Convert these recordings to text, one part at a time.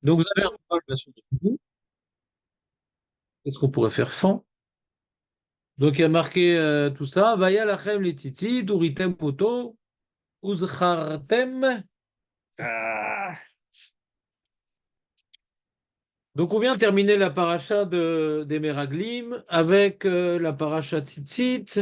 Donc vous avez un symbole, bien sûr, de vous. Qu'est-ce qu'on pourrait faire fan? Donc il y a marqué tout ça. Vaya lachem les titi, duritem poto, uzchartem. Ah. Donc on vient de terminer la paracha des Meraglim avec la paracha Tzitzit.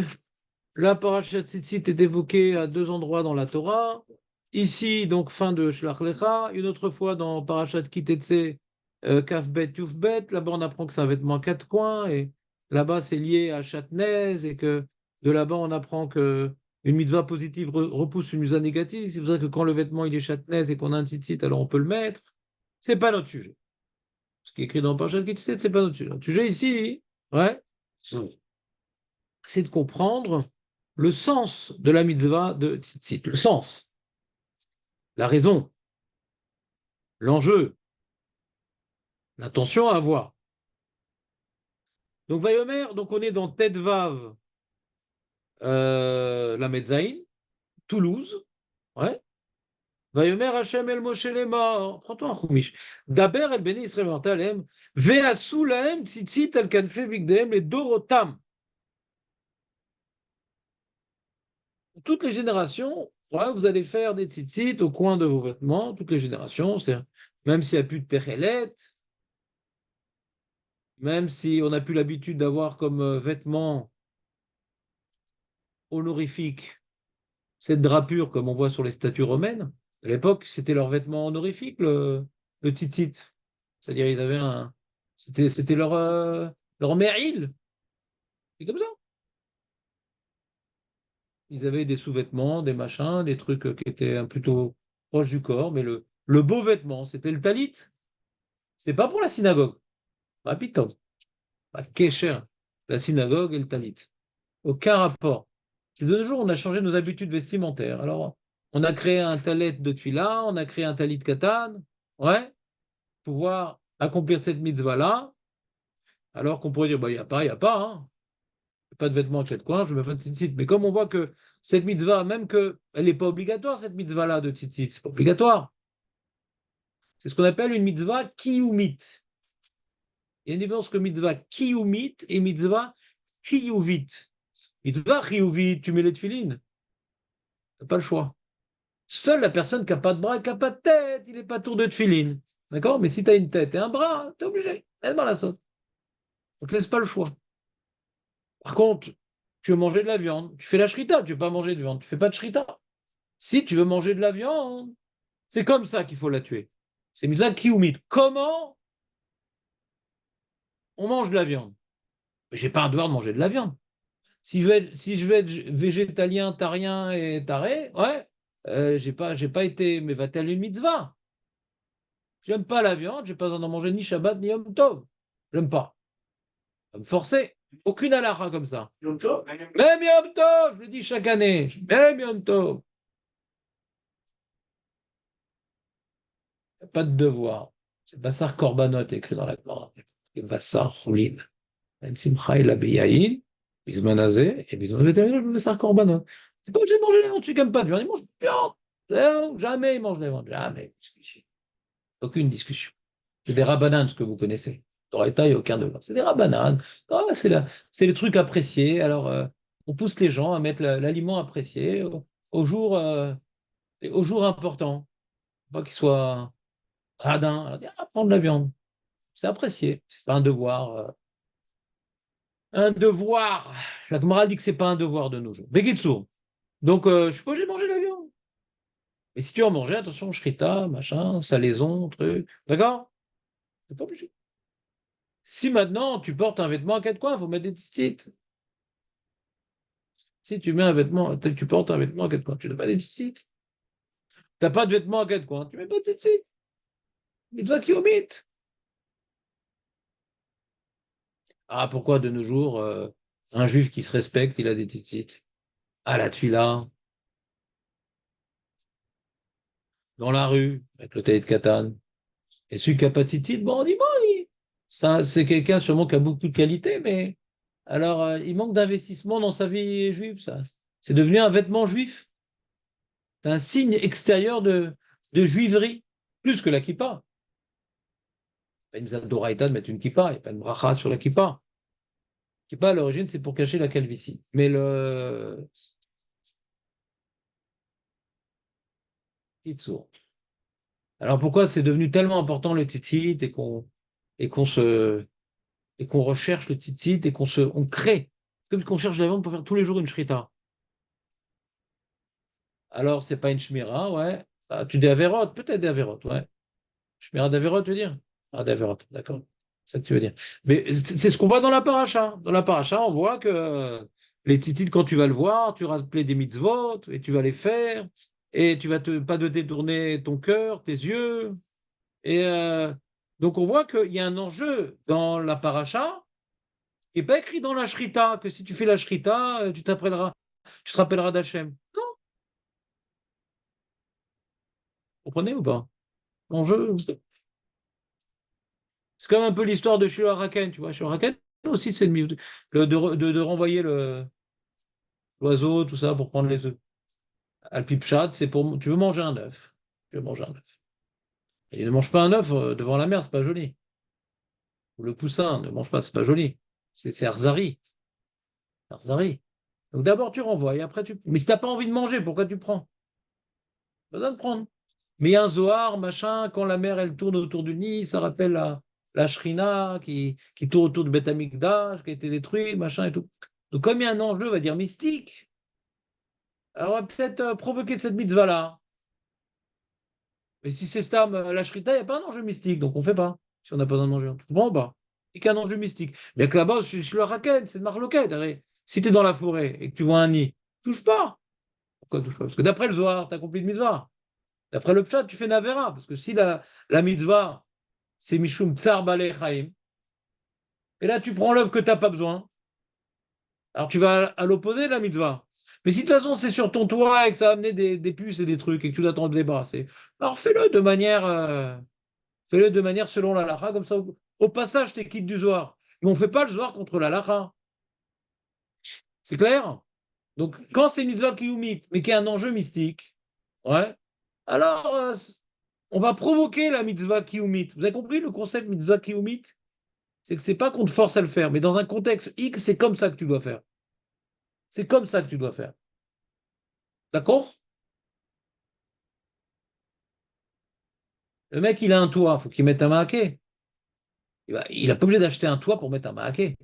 La paracha Tzitzit est évoquée à deux endroits dans la Torah. Ici, donc, fin de Shlach Lecha. Une autre fois dans parachat Kitetse, Kaf Bet Yuf Bet. Là-bas, on apprend que c'est un vêtement à quatre coins. Et là-bas, c'est lié à Shatnez. Et que de là-bas, on apprend que une mitzvah positive repousse une mitzvah négative. C'est pour ça que quand le vêtement il est Shatnez et qu'on a un tzitzit, alors on peut le mettre. C'est pas notre sujet. Ce qui est écrit dans parachat Kitetse, c'est pas notre sujet. Notre sujet ici, ouais, c'est de comprendre le sens de la mitzvah de tzitzit, le sens, la raison, l'enjeu, l'intention à avoir. Donc Vayomer, donc on est dans Tet Vav, la Metzaïn, Toulouse, ouais. Vayomer Hashem el Moshe Lemor, prends-toi un chumish. Daber el Beni Israël Martalem, Veasu lahem tzitzit al kanfe vigdem les dorotam. Toutes les générations, ouais, vous allez faire des tzitzit au coin de vos vêtements, toutes les générations, c'est même s'il n'y a plus de techelet, même si on n'a plus l'habitude d'avoir comme vêtements honorifiques cette drapure comme on voit sur les statues romaines, à l'époque, c'était leur vêtement honorifique, le tzitzit. C'est-à-dire, ils avaient un. C'était leur méril. C'est comme ça. Ils avaient des sous-vêtements, des machins, des trucs qui étaient plutôt proches du corps, mais le beau vêtement, c'était le talit. C'est pas pour la synagogue. Pas piton. Pas kécher. La synagogue et le talit. Aucun rapport. De nos jours, on a changé nos habitudes vestimentaires. Alors, on a créé un talit de tefila, on a créé un talit katan, ouais, pouvoir accomplir cette mitzvah-là, alors qu'on pourrait dire, bah, il n'y a pas, hein. Pas de vêtements à quatre coins, je ne mets pas de tzitzit. Mais comme on voit que cette mitzvah, même qu'elle n'est pas obligatoire, cette mitzvah-là de tzitzit, c'est pas obligatoire. C'est ce qu'on appelle une mitzvah kiyumit. Il y a une différence que mitzvah kiyumit et mitzvah kiyuvit. Mitzvah kiyuvit, tu mets les tefilines, tu n'as pas le choix. Seule la personne qui n'a pas de bras et qui n'a pas de tête, il n'est pas tour de tefilines. D'accord? Mais si tu as une tête et un bras, tu es obligé. Laisse-moi la sauce. On ne te laisse pas le choix. Par contre, tu veux manger de la viande, tu fais la shrita, tu ne veux pas manger de viande, tu ne fais pas de shrita. Si tu veux manger de la viande, c'est comme ça qu'il faut la tuer. C'est mitzvah kiyumit. Comment on mange de la viande? J'ai pas un devoir de manger de la viande. Si je veux être végétalien, tarien et taré, ouais, j'ai pas été, mais va-t-elle une mitzvah? J'aime pas la viande, j'ai pas besoin d'en manger ni Shabbat ni Yom Tov. J'aime pas. Ça me forcer. Aucune halakha comme ça. Yom Tov? Même Yom Tov, je le dis chaque année. Même Yom Tov. Y a pas de devoir. C'est Bassar Korbanot écrit dans la Gemara. Et Bassar Choulin. En Simcha el Abiyahin, Bisman Hazeh, et Bisman Betamil, Bassar Korbanot. C'est pas obligé de manger la viande, tu n'aimes pas de viande, il mange de la viande. Jamais il mange de la viande, jamais. Aucune discussion. C'est des rabananes, ce que vous connaissez. Dans l'État, il n'y a aucun devoir. C'est des rabananes. Ah, c'est les trucs appréciés. Alors, on pousse les gens à mettre l'aliment apprécié au jour, au jour important. Pas qu'il soit radin. Alors, dire, ah, prendre de la viande. C'est apprécié. C'est pas un devoir. Un devoir. La Gemara dit que c'est pas un devoir de nos jours. Bekitsour. Donc, je suis pas obligé de manger de la viande. Mais si tu en manges, attention, shrita, machin, salaison, truc. D'accord? C'est pas obligé. Si maintenant tu portes un vêtement à quatre coins, il faut mettre des tzitzit. Si tu mets un vêtement, tu portes un vêtement à quatre coins, tu n'as pas des tzitzit. Tu n'as pas de vêtement à quatre coins, tu mets pas de tzitzit. Mais toi qui omites. Ah, pourquoi de nos jours, un juif qui se respecte, il a des tzitzit? À la tuila, dans la rue, avec le taïd katan. Et celui qui n'a pas de tzitzit, bon, on dit, bon, ça, c'est quelqu'un sûrement qui a beaucoup de qualité, mais alors, il manque d'investissement dans sa vie juive, ça. C'est devenu un vêtement juif. C'est un signe extérieur de juiverie, plus que la kippa. Pas une mitzvah d'oraïta de mettre une kippa, il n'y a pas une bracha sur la kippa. Kippa, à l'origine, c'est pour cacher la calvitie. Mais le Kitsour. Alors pourquoi c'est devenu tellement important le tzitzit et qu'on se et qu'on recherche le tzitzit et on crée, comme qu'on cherche de la viande pour faire tous les jours une shrita. Alors c'est pas une shmira, ouais. Ah, tu dis avérote, peut-être des avérotes, ouais. Shmira d'avérote, tu veux dire? Ah, d'avérote, d'accord. C'est ça que tu veux dire. Mais c'est ce qu'on voit dans la paracha. Dans la paracha, on voit que les tzitzit, quand tu vas le voir, tu vas rappeler des mitzvot et tu vas les faire et tu vas pas de détourner ton cœur, tes yeux. Et donc on voit qu'il y a un enjeu dans la paracha qui n'est pas écrit dans la shrita, que si tu fais la shrita, tu te rappelleras d'Hachem. Non, vous comprenez ou pas? L'enjeu, c'est comme un peu l'histoire de Shiloh Haraken, tu vois. Shiloh Haraken aussi, c'est de renvoyer l'oiseau, tout ça, pour prendre les œufs. Alpipchat, c'est pour. Tu veux manger un œuf. Tu veux manger un œuf. Et ne mange pas un œuf devant la mer, c'est pas joli. Ou le poussin, ne mange pas, c'est pas joli. C'est Arzari. Arzari. Donc d'abord tu renvoies et après tu. Mais si t'as pas envie de manger, pourquoi tu prends? Pas besoin de prendre. Mais il y a un Zohar, machin, quand la mer elle tourne autour du Nil, ça rappelle la Shrina qui tourne autour du Beth Amikdash, qui a été détruit, machin et tout. Donc comme il y a un enjeu, on va dire mystique, alors on va peut-être provoquer cette mitzvah-là. Mais si c'est Stam, la Shrita, il n'y a pas un enjeu mystique, donc on ne fait pas, si on n'a pas besoin de manger. Tu comprends ou pas? Il n'y a qu'un enjeu mystique. Mais que là-bas, je suis le Raken, c'est de Marloquette. Allez. Si tu es dans la forêt et que tu vois un nid, touche pas. Pourquoi touche pas? Parce que d'après le Zohar, tu as accompli une mitzvah. D'après le Pshat, tu fais Navera. Parce que si la mitzvah, c'est Mishum Tsar Balei Chaim, et là tu prends l'œuvre que tu n'as pas besoin, alors tu vas à l'opposé de la mitzvah. Mais si de toute façon c'est sur ton toit et que ça va amener des puces et des trucs et que tu dois t'en débarrasser, alors fais-le de manière selon la lacha, comme ça au passage t'es quitte du Zohar. Mais on ne fait pas le Zohar contre la lacha. C'est clair? Donc quand c'est une mitzvah qui oumite, mais qui a un enjeu mystique, ouais, alors on va provoquer la mitzvah kiyumite. Vous avez compris le concept mitzvah kiyumite? C'est que c'est pas qu'on te force à le faire, mais dans un contexte X, c'est comme ça que tu dois faire. C'est comme ça que tu dois faire. D'accord? Le mec, il a un toit, il faut qu'il mette un maaké. Il a pas obligé d'acheter un toit pour mettre un maaké.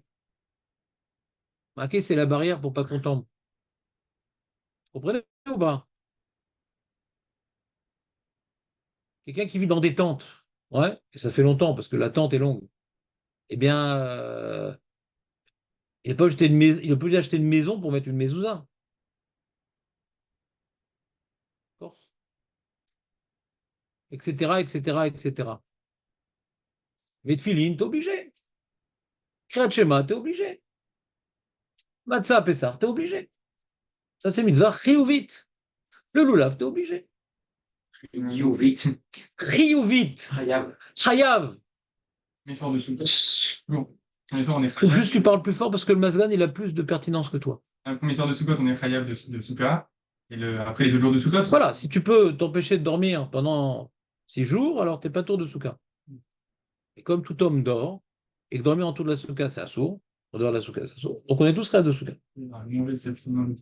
Maaké, c'est la barrière pour pas qu'on tombe. Vous comprenez ou pas? Quelqu'un qui vit dans des tentes, ouais, et ça fait longtemps parce que la tente est longue. Eh bien, il n'a pas obligé d'acheter une maison pour mettre une mezouza. D'accord? Etc., etc., etc. Mais Tfilin, t'es obligé. Kriyat Shema, t'es obligé. Matzah Pessah, t'es obligé. Ça, c'est mitzvah chiyuvit. Le lulav, t'es obligé. Youvit. Chiyuvit. Chayav. Chayav. Effort de soupe. Bon. En effet, on est Faut chayav. juste que tu parles plus fort parce que le mazgan, il a plus de pertinence que toi. Le premier soir de Sukkot, on est chayav de Souka. Et après les autres jours de Sukkot. Voilà, si tu peux t'empêcher de dormir pendant 6 jours, alors t'es pas tour de souka. Et comme tout homme dort, et que dormir autour de la souka, c'est assourd, en dehors de la souka, c'est assourd. Donc on est tous rêves de souka. Manger, c'est finalement.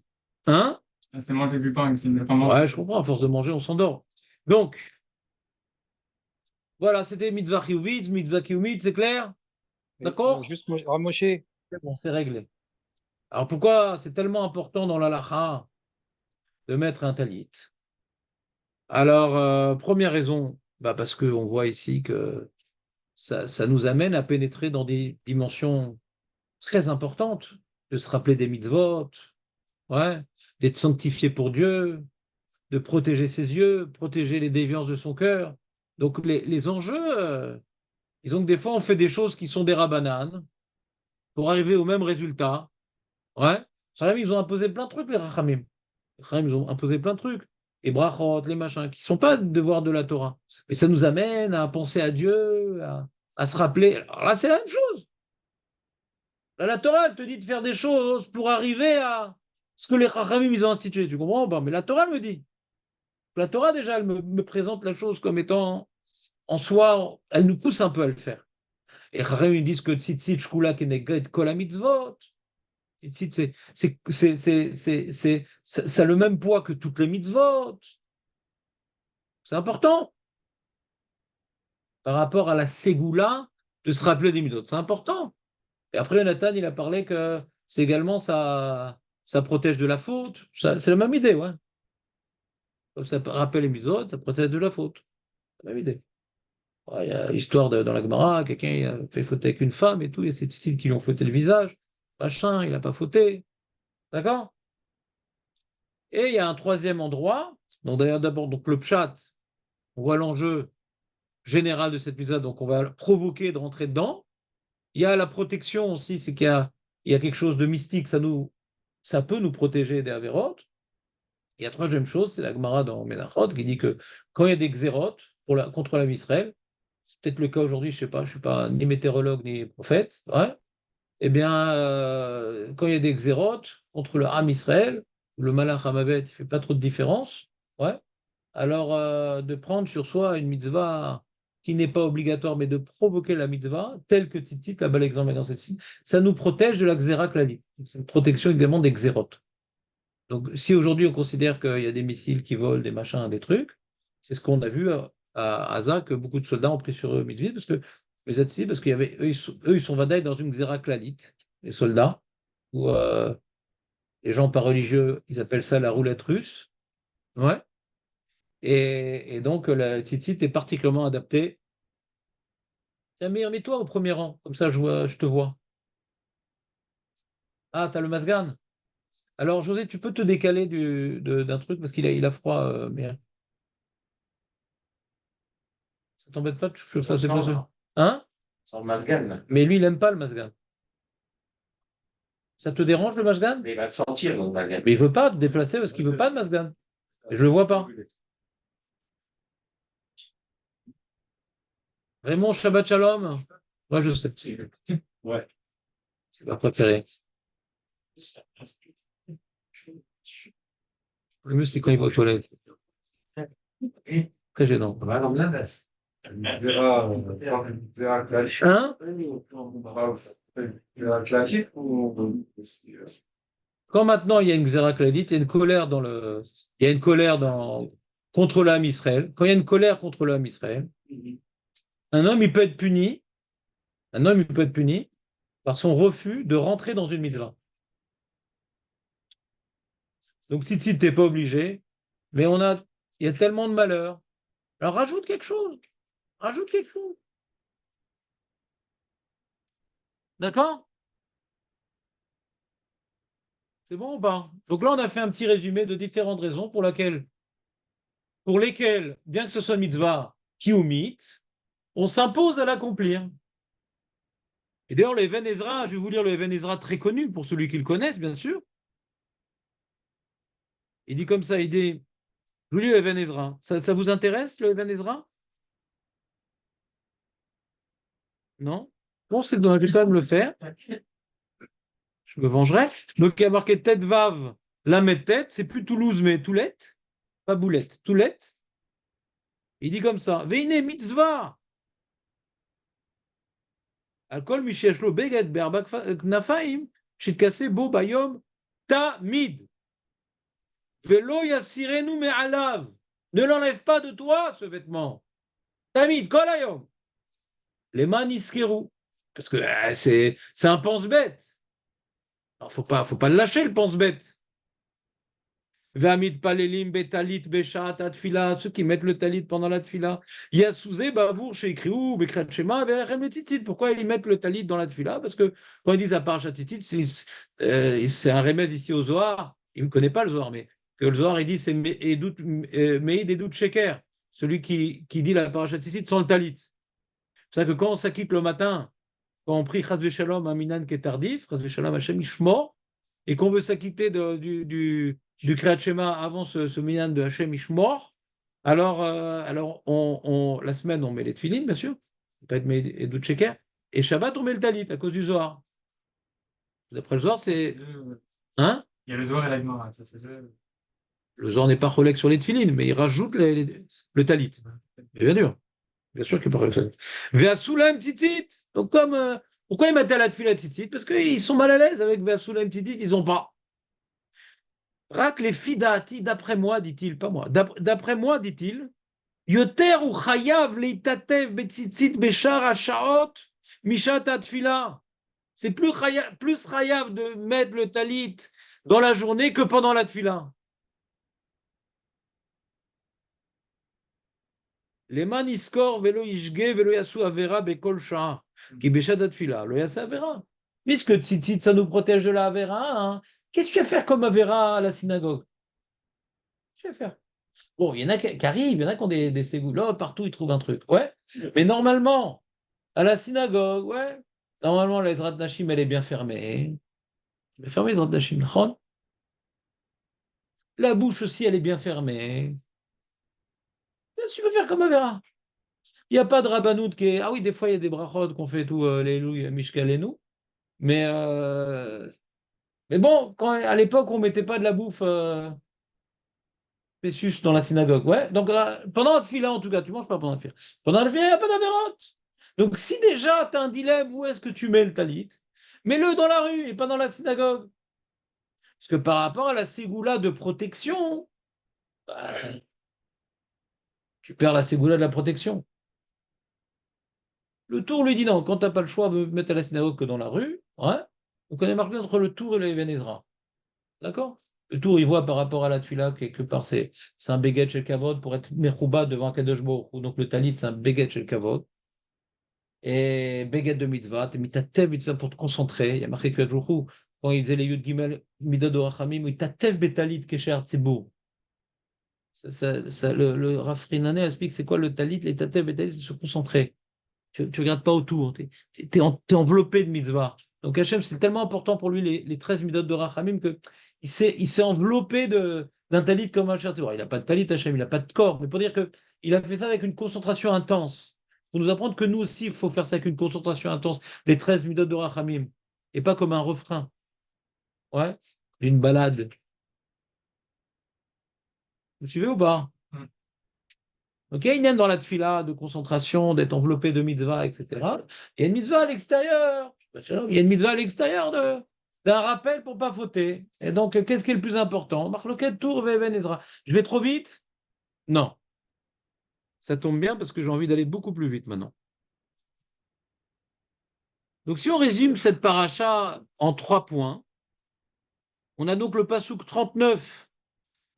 Hein? C'était manger du pain, qui ne pas manger. Ouais, je comprends, à force de manger, on s'endort. Donc, voilà, c'était mitzvah chiyuvit, mitzvah kiyumit, c'est clair? D'accord? Juste, Moshe, C'est bon, c'est réglé. Alors pourquoi c'est tellement important dans l'halakha de mettre un talit? Alors, première raison, bah parce qu'on voit ici que ça nous amène à pénétrer dans des dimensions très importantes, de se rappeler des mitzvot, ouais, d'être sanctifié pour Dieu, de protéger ses yeux, protéger les déviances de son cœur. Donc les enjeux, disons que des fois on fait des choses qui sont des rabananes pour arriver au même résultat. Ouais. Rachamim, ils ont imposé plein de trucs, les Rachamim. Les Rachamim, ils ont imposé plein de trucs. Les brachot, les machins, qui ne sont pas devoirs de la Torah. Mais ça nous amène à penser à Dieu, à se rappeler. Alors là, c'est la même chose. Là, la Torah, elle te dit de faire des choses pour arriver à ce que les Rachamim, ils ont institué. Tu comprends pas? Mais la Torah, elle me dit. La Torah, déjà, elle me présente la chose comme étant en soi, elle nous pousse un peu à le faire. Et Chachamim, ils disent que tzitzit shkula keneged kol mitzvot. Tzitzit, ça a le même poids que toutes les mitzvot. C'est important par rapport à la ségoula de se rappeler des mitzvot. C'est important. Et après, Nathan, il a parlé que c'est également ça protège de la faute. C'est la même idée, ouais. Comme ça rappelle les mitzvot, ça protège de la faute. C'est la même idée. Ouais, il y a l'histoire dans la Gemara, quelqu'un il a fait fauter avec une femme et tout, il y a ces styles qui lui ont fauté le visage. Machin, il n'a pas fauté. D'accord? Et il y a un troisième endroit. Donc d'ailleurs, d'abord, donc le pshat, on voit l'enjeu général de cette mitzvah, donc on va provoquer de rentrer dedans. Il y a la protection aussi, c'est qu'il y a quelque chose de mystique, ça peut nous protéger des avérotes. Et la troisième chose, c'est la Gemara dans Menachot qui dit que quand il y a des xérotes contre la Israël, c'est peut-être le cas aujourd'hui, je ne sais pas, je ne suis pas ni météorologue ni prophète, ouais, eh bien, quand il y a des xérotes contre le Ham Israël, le Malach Hamavet, il ne fait pas trop de différence, ouais, alors de prendre sur soi une mitzvah qui n'est pas obligatoire, mais de provoquer la mitzvah, telle que Titit, là-bas l'exemple est dans celle-ci, ça nous protège de la xéra klali. C'est une protection évidemment des xérotes. Donc si aujourd'hui on considère qu'il y a des missiles qui volent, des machins, des trucs, c'est ce qu'on a vu à Gaza, que beaucoup de soldats ont pris sur eux Midville, parce qu'il y avait, eux, ils sont vadaï dans une xéra klalite, les soldats, où les gens pas religieux, ils appellent ça la roulette russe. Ouais. Et donc, la tzitzit est particulièrement adaptée. Tiens, mais mets-toi au premier rang, comme ça je te vois. Ah, t'as le masgan. Alors, José, tu peux te décaler d'un truc parce qu'il a froid, mais ça t'embête pas que je fasse des choses. Hein? Sans Masgan. Mais lui, il n'aime pas le masgan. Ça te dérange le masgan? Mais il va te sortir, donc Masgan. Mais il veut pas te déplacer parce qu'il veut pas de masgan. Et je le vois pas. Raymond, Shabbat Shalom. Moi, je sais. Ouais. C'est ma préférée. Le mieux, c'est quand il va aux toilettes. Très gênant. On va dans la baisse. Hein? Quand maintenant il y a une xéra kladite, il y a une colère il y a une colère contre l'âme Israël. Quand il y a une colère contre l'âme Israël, un homme il peut être puni. Un homme il peut être puni par son refus de rentrer dans une mitzvah. Donc si tu n'es pas obligé, mais il y a tellement de malheurs. Alors rajoute quelque chose. Rajoute quelque chose. D'accord? C'est bon ou pas? Donc là, on a fait un petit résumé de différentes raisons pour lesquelles, bien que ce soit mitzvah qui omite, on s'impose à l'accomplir. Et d'ailleurs, le Even Ezra, je vais vous lire le Even Ezra très connu pour celui qui le connaisse, bien sûr. Il dit comme ça, je vous lis le Even Ezra. Ça vous intéresse, le Even Ezra? Non? Bon, c'est donc je vais quand même le faire. Je me vengerai. Donc, il y a marqué tête vave, la tête, c'est plus Toulouse, mais Toulette. Pas Boulette, Toulette. Il dit comme ça, Veine mitzvah. Alcool Micheshlo Beget Berbak Knafaim, Shitkase Bo Bayom Tamid. Velo Yassirenu Me'alav. Ne l'enlève pas de toi, ce vêtement. Tamid, Kolayom. Les maniskeru. Parce que c'est un pense-bête. Alors, faut pas le lâcher, le pense-bête. Vamid palelim betalit beshat atfila, ceux qui mettent le talit pendant la tfila. Yasouzé bavour chez Kriou, bekrat shema, verachem titit. Pourquoi ils mettent le talit dans la tfila? Parce que quand ils disent à part titit, c'est un remède ici au Zohar. Il ne connaît pas le Zohar, mais que le Zohar, il dit c'est Meïd et doutes sheker, celui qui dit la parashat titit sans le talit. C'est ça que quand on s'acquitte le matin, quand on prie Chaz Shalom un minan qui est tardif, Chaz Shalom Hashem Ishmor, et qu'on veut s'acquitter du Kriyat Shema avant ce minyan de Hashem Ishmor, alors la semaine, on met les tefilines, bien sûr, pas être et Sheker, et Shabbat, on met le talit à cause du Zohar. D'après le Zohar, c'est. Hein? Il y a le Zohar et la Gemara, ça c'est ça. Le Zohar n'est pas relègue sur les tefilines, mais il rajoute le talit. Et bien sûr. Bien sûr qu'il n'est pas réussi. Veasulaim tzitzit. Donc, comme, pourquoi ils mettent à la tefila tzitzit? Parce qu'ils sont mal à l'aise avec Veasulaim tzitzit, ils n'ont pas. Rak les fidati, d'après moi, dit-il, pas moi, d'après moi, dit-il, Yoter ou chayav leitatev betzitzit beshar hashaot mishat atfila. C'est plus chayav de mettre le talit dans la journée que pendant la tfila. Les man iskor velo ishge velo yasu avera bekol sha'a qui beshat atfila lo yasa avera. Puisque tzitzit ça nous protège de la avera, hein. Qu'est-ce que tu vas faire comme avera à la synagogue? Qu'est-ce que tu vas faire? Bon, il y en a qui arrivent, il y en a qui ont des ségouts. Là, partout, ils trouvent un truc. Ouais. Mais normalement, à la synagogue, ouais. Normalement, la Ezrat Nashim, elle est bien fermée. Elle est fermée, Ezrat Nashim. Nachon. La bouche aussi, elle est bien fermée. Qu'est-ce que tu peux faire comme Avera? Il n'y a pas de rabbanout qui est. Ah oui, des fois, il y a des brachot qu'on fait tout, les louis, Mishkal et nous. Mais, mais bon, à l'époque, on ne mettait pas de la bouffe Pessus dans la synagogue. Ouais. Donc, pendant la fila, en tout cas, tu ne manges pas pendant la fila. Pendant la fila, il n'y a pas d'Averot. Donc, si déjà tu as un dilemme, où est-ce que tu mets le talit? Mets-le dans la rue et pas dans la synagogue. Parce que par rapport à la ségoula de protection, bah, tu perds la ségoula de la protection. Le tour lui dit non, quand tu n'as pas le choix de mettre à la synagogue que dans la rue, ouais, on connaît marqué entre le tour et le Even Ezra. D'accord? Le tour, il voit par rapport à la tfila, quelque part, c'est un béguet chez le kavod pour être mechouba devant Kadosh Baruch Hu. Donc le talit, c'est un béguet chez le kavod. Et béguet de mitzvah, t'es mitatev mitzvah pour te concentrer. Il y a marqué que Hu, quand il disait les yud gimel midod orachamim, il tatev betalit kesher tzibur. Le Rav Frinané explique c'est quoi le talit, les tatev betalit, c'est se concentrer. Tu ne regardes pas autour, tu es, enveloppé de mitzvah. Donc Hachem, c'est tellement important pour lui, les 13 mitzvot de Rachamim, qu'il s'est enveloppé d'un talit comme un cher. Il n'a pas de talit, Hachem, il n'a pas de corps. Mais pour dire qu'il a fait ça avec une concentration intense. Pour nous apprendre que nous aussi, il faut faire ça avec une concentration intense, les 13 mitzvot de Rachamim. Et pas comme un refrain. Ouais, une balade. Vous suivez ou pas? Donc il y a une haine dans la tfila de concentration, d'être enveloppé de mitzvah, etc. Il y a une mitzvah à l'extérieur. Il y a une mitzvah à l'extérieur d'un rappel pour ne pas fauter. Et donc, qu'est-ce qui est le plus important? Marloquet, Tour, Veven, Ezra. Je vais trop vite? Non. Ça tombe bien parce que j'ai envie d'aller beaucoup plus vite maintenant. Donc, si on résume cette paracha en 3 points, on a donc le pasouk 39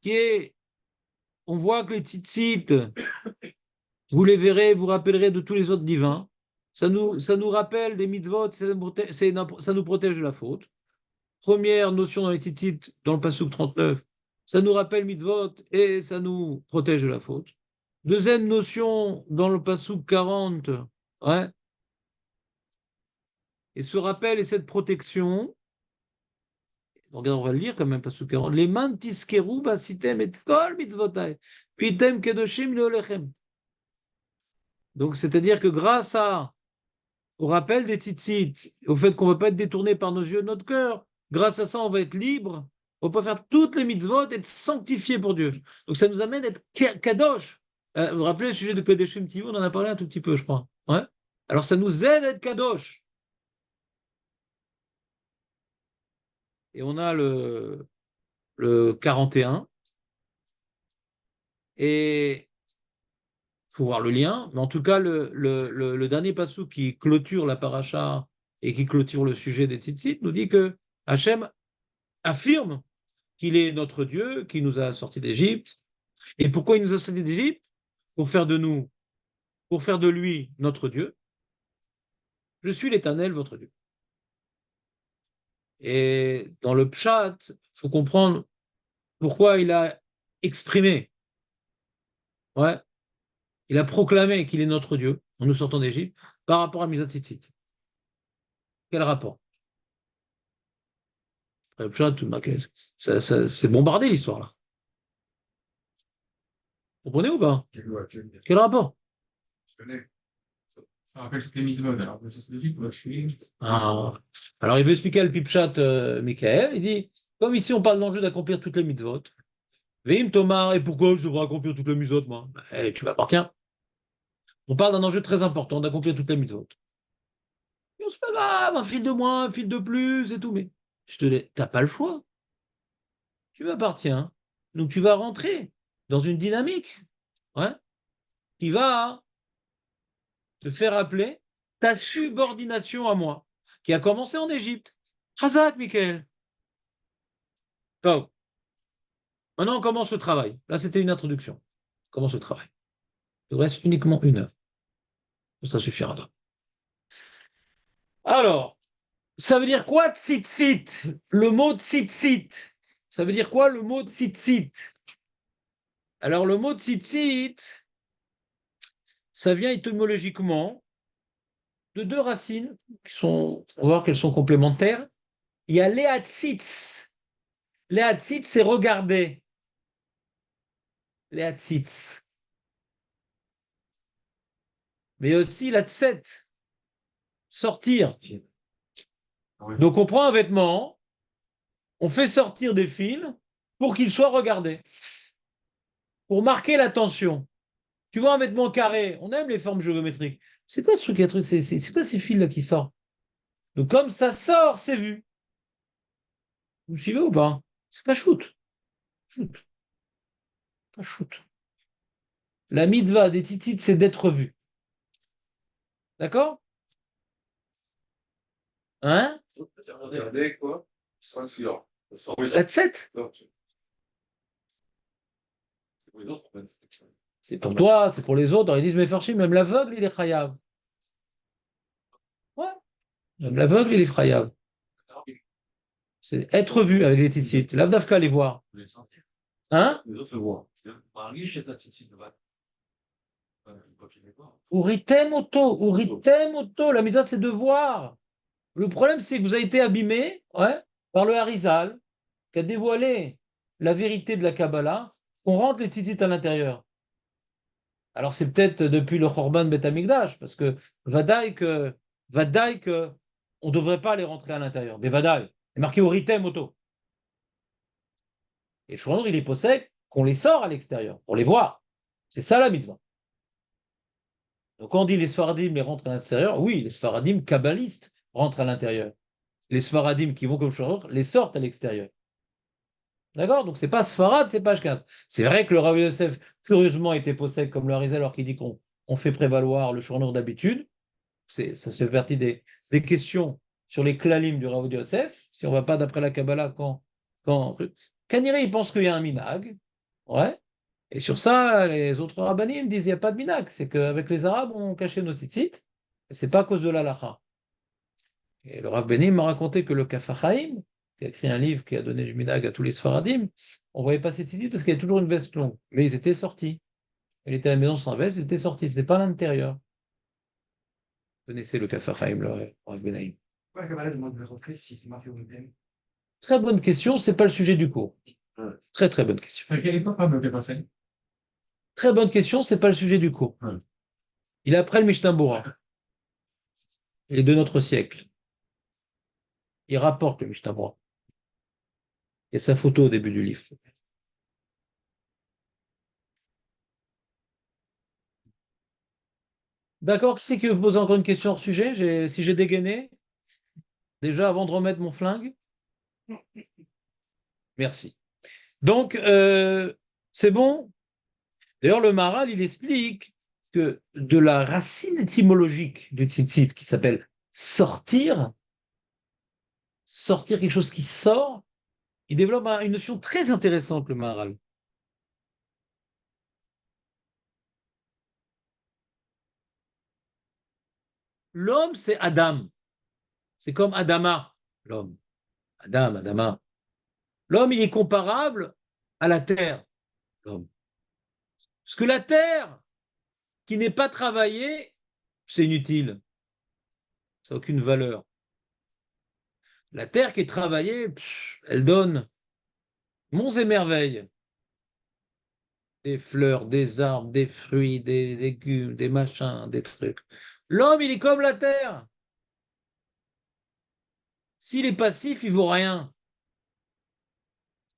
qui est, on voit que les tzitzit, vous les verrez, vous rappellerez de tous les autres divins. Ça nous rappelle des mitzvot, ça nous protège de la faute. Première notion dans les tzitzit, dans le pasuk 39, ça nous rappelle mitzvot et ça nous protège de la faute. Deuxième notion dans le pasuk 40, ouais, et ce rappel et cette protection, regarde, on va le lire quand même, pasuk 40, les man tiskeru basitem et kol mitzvotai, pitem kedoshim leolechem. Donc, c'est-à-dire que grâce au rappel des tzitzit, au fait qu'on ne va pas être détourné par nos yeux, notre cœur, grâce à ça, on va être libre, on va pas faire toutes les mitzvot, être sanctifié pour Dieu. Donc ça nous amène à être kadosh. Vous vous rappelez le sujet de Kadeshim Tivou, on en a parlé un tout petit peu, je crois. Ouais. Alors ça nous aide à être kadosh. Et on a le 41. Et il faut voir le lien. Mais en tout cas, le dernier passou qui clôture la paracha et qui clôture le sujet des tzitzit nous dit que Hachem affirme qu'il est notre Dieu, qui nous a sortis d'Égypte. Et pourquoi il nous a sortis d'Égypte? Pour faire de lui notre Dieu. Je suis l'Éternel, votre Dieu. Et dans le Pshat, il faut comprendre pourquoi il a exprimé, ouais, il a proclamé qu'il est notre Dieu en nous sortant d'Égypte par rapport à Misat Tzitzit. Quel rapport? Le Pshat, c'est bombardé l'histoire là. Vous comprenez ou pas? Quel rapport? Ça rappelle toutes les mitzvot. Alors, c'est logique, Ah. Alors, il veut expliquer le Pipchat, Michael. Il dit, comme ici on parle d'enjeu d'accomplir toutes les mitzvot, Veim Tomar, et pourquoi je devrais accomplir toutes les mitzvot, moi? Tu m'appartiens. On parle d'un enjeu très important, d'accomplir toutes les mitzvot. Et c'est pas grave, un fil de moins, un fil de plus et tout, mais je te dis, t'as pas le choix. Tu m'appartiens. Donc tu vas rentrer dans une dynamique, ouais, qui va te faire appeler ta subordination à moi, qui a commencé en Égypte. Chazak, Michael. Donc, maintenant on commence le travail. Là, c'était une introduction. On commence le travail. Il nous reste uniquement 1 heure. Ça suffira. Alors, ça veut dire quoi tzitzit? Le mot tzitzit. Ça veut dire quoi le mot tzitzit? Alors, le mot tzitzit, ça vient étymologiquement de 2 racines qui sont, on va voir qu'elles sont complémentaires. Il y a léatzitz. Léatzitz, c'est regarder. Léatzitz. Mais aussi la tset, sortir. Oui. Donc, on prend un vêtement, on fait sortir des fils pour qu'il soit regardé, pour marquer l'attention. Tu vois un vêtement carré, on aime les formes géométriques. C'est quoi ce truc, c'est quoi ces fils-là qui sortent? Donc, comme ça sort, c'est vu. Vous me suivez ou pas? C'est pas shoot. Shoot. Pas shoot. La mitzvah des titites, c'est d'être vu. D'accord? Hein? Regardez quoi? Sans sûr. Sans La tset? autres, C'est pour toi, c'est pour les autres. Ils disent, mais Farchi, même l'aveugle, il est chayav. Ouais. Même l'aveugle, il est chayav. C'est être vu avec les titites. L'avdavka, les voir. les sentir. Hein? Les autres le voient. Marie, chez ta petite de vague. Uritem auto. La mitzvah, c'est de voir. Le problème, c'est que vous avez été abîmé, ouais, par le Harizal, qui a dévoilé la vérité de la Kabbalah. On rentre les titites à l'intérieur. Alors, c'est peut-être depuis le Chorban Bet Amikdash, parce que Vadaï que on ne devrait pas les rentrer à l'intérieur. Mais Vadaï, c'est marqué Uritem auto. Et Shouanour, il est possède qu'on les sort à l'extérieur, pour les voir. C'est ça la mitzvah. Donc quand on dit les Sfaradim les rentrent à l'intérieur, oui, les Sfaradim kabbalistes rentrent à l'intérieur. Les Sfaradim qui vont comme Shouanour les sortent à l'extérieur. D'accord? Donc c'est pas Sfarad, c'est pas Ashkenaz. C'est vrai que le Rav Yosef, curieusement, était possède comme le Harizal, alors qu'il dit qu'on fait prévaloir le Shouanour d'habitude. Ça fait partie des questions sur les klalim du Rav Yosef. Si on ne va pas d'après la Kabbalah, quand Kaniré, il pense qu'il y a un minag. Ouais. Et sur ça, les autres rabbinim disent qu'il n'y a pas de minag. C'est qu'avec les Arabes, on cachait nos tzitzit. Et c'est pas à cause de l'alacha. Et le Rav Benim m'a raconté que le Kaf HaChaim, qui a écrit un livre qui a donné du minag à tous les Sfaradim, on voyait pas ces tzitzit parce qu'il y avait toujours une veste longue. Mais ils étaient sortis. Il était à la maison sans veste, ils étaient sortis. Ce n'était pas à l'intérieur. Vous connaissez le Kaf HaChaim, le Rav Benaim. Ouais, la Kabbalah demande de rentrer si c'est marqué au thème. Très bonne question, c'est pas le sujet du cours. Très très bonne question. C'est à quelle époque, le passé? Très bonne question, c'est pas le sujet du cours. Ouais. Il est après le Mishnah Bora. Il est de notre siècle. Il rapporte le Mishnah Bora. Il y a sa photo au début du livre. D'accord, qui c'est qui veut poser encore une question hors sujet? Si j'ai dégainé, déjà avant de remettre mon flingue. Merci. Donc, c'est bon. D'ailleurs, le Maharal, il explique que de la racine étymologique du tzitzit, qui s'appelle sortir, sortir quelque chose qui sort, il développe une notion très intéressante, le Maharal. L'homme, c'est Adam. C'est comme Adama, l'homme. Adam, Adama. L'homme, il est comparable à la terre, l'homme. Parce que la terre qui n'est pas travaillée, c'est inutile. Ça n'a aucune valeur. La terre qui est travaillée, elle donne monts et merveilles. Des fleurs, des arbres, des fruits, des légumes, des machins, des trucs. L'homme, il est comme la terre. S'il est passif, il vaut rien.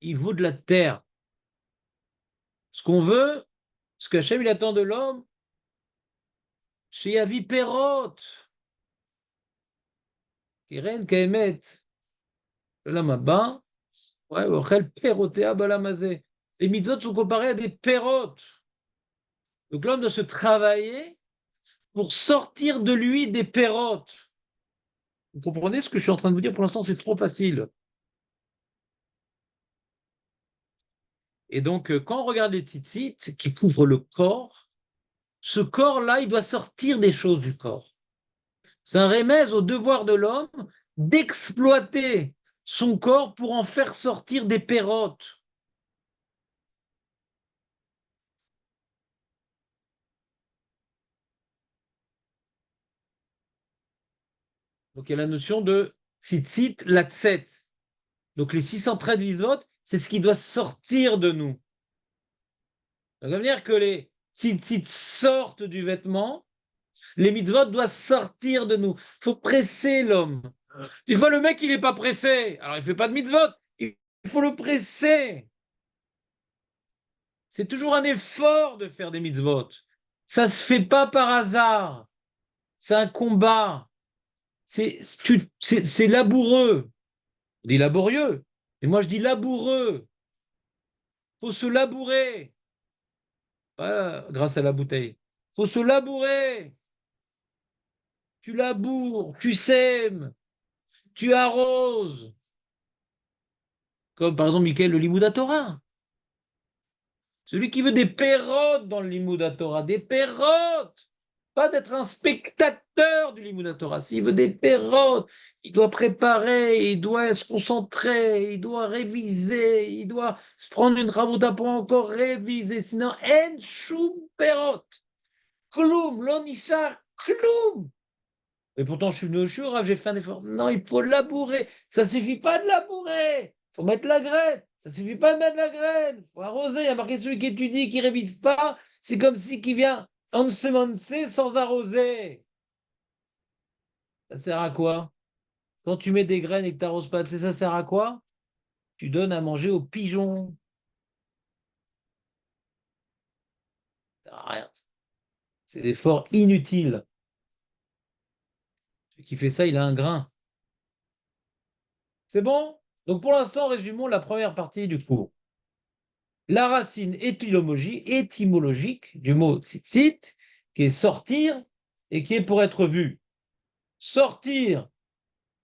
Il vaut de la terre. Ce qu'on veut, ce qu'Hachem il attend de l'homme, שיביא פירות. קרן כאמת. לעולם הבא, ouais, ואוכל פירותיה בעולם הזה. Les mitzvot sont comparés à des pérotes. Donc l'homme doit se travailler pour sortir de lui des pérotes. Vous comprenez ce que je suis en train de vous dire? Pour l'instant, c'est trop facile. Et donc, quand on regarde les tzitzit qui couvrent le corps, ce corps-là, il doit sortir des choses du corps. C'est un remède au devoir de l'homme d'exploiter son corps pour en faire sortir des pérotes. Donc, il y a la notion de tzitzit, latset. Donc, les 613 visot, c'est ce qui doit sortir de nous. Ça veut dire que les tzitzit sortent du vêtement, les mitzvot doivent sortir de nous. Il faut presser l'homme. Des fois, le mec, il n'est pas pressé. Alors, il ne fait pas de mitzvot. Il faut le presser. C'est toujours un effort de faire des mitzvot. Ça ne se fait pas par hasard. C'est un combat. C'est laboureux. On dit laborieux. Et moi, je dis laboureux. Il faut se labourer. Voilà, grâce à la bouteille. Il faut se labourer. Tu laboures, tu sèmes, tu arroses. Comme par exemple Michael le Limouda Torah. Celui qui veut des pérotes dans le Limouda Torah, des pérotes. Pas d'être un spectateur du Limouda Torah. S'il veut des pérotes, il doit préparer, il doit se concentrer, il doit réviser, il doit se prendre une rabouta pour encore réviser. Sinon, en choum perot. Kloum, l'onishar, kloum. Et pourtant, je suis venu au jour, j'ai fait un effort. Non, il faut labourer. Ça ne suffit pas de labourer. Il faut mettre la graine. Ça ne suffit pas de mettre la graine. Il faut arroser. Il y a marqué celui qui étudie, qui ne révise pas. C'est comme si qui vient ensemencer sans arroser. Ça sert à quoi? Quand tu mets des graines et que tu n'arroses pas, tu sais, ça sert à quoi? Tu donnes à manger aux pigeons. Ça sert à rien. C'est des efforts inutiles. Celui qui fait ça, il a un grain. C'est bon? Donc pour l'instant, résumons la première partie du cours. La racine étymologique du mot tzitzit, qui est sortir et qui est pour être vu. Sortir,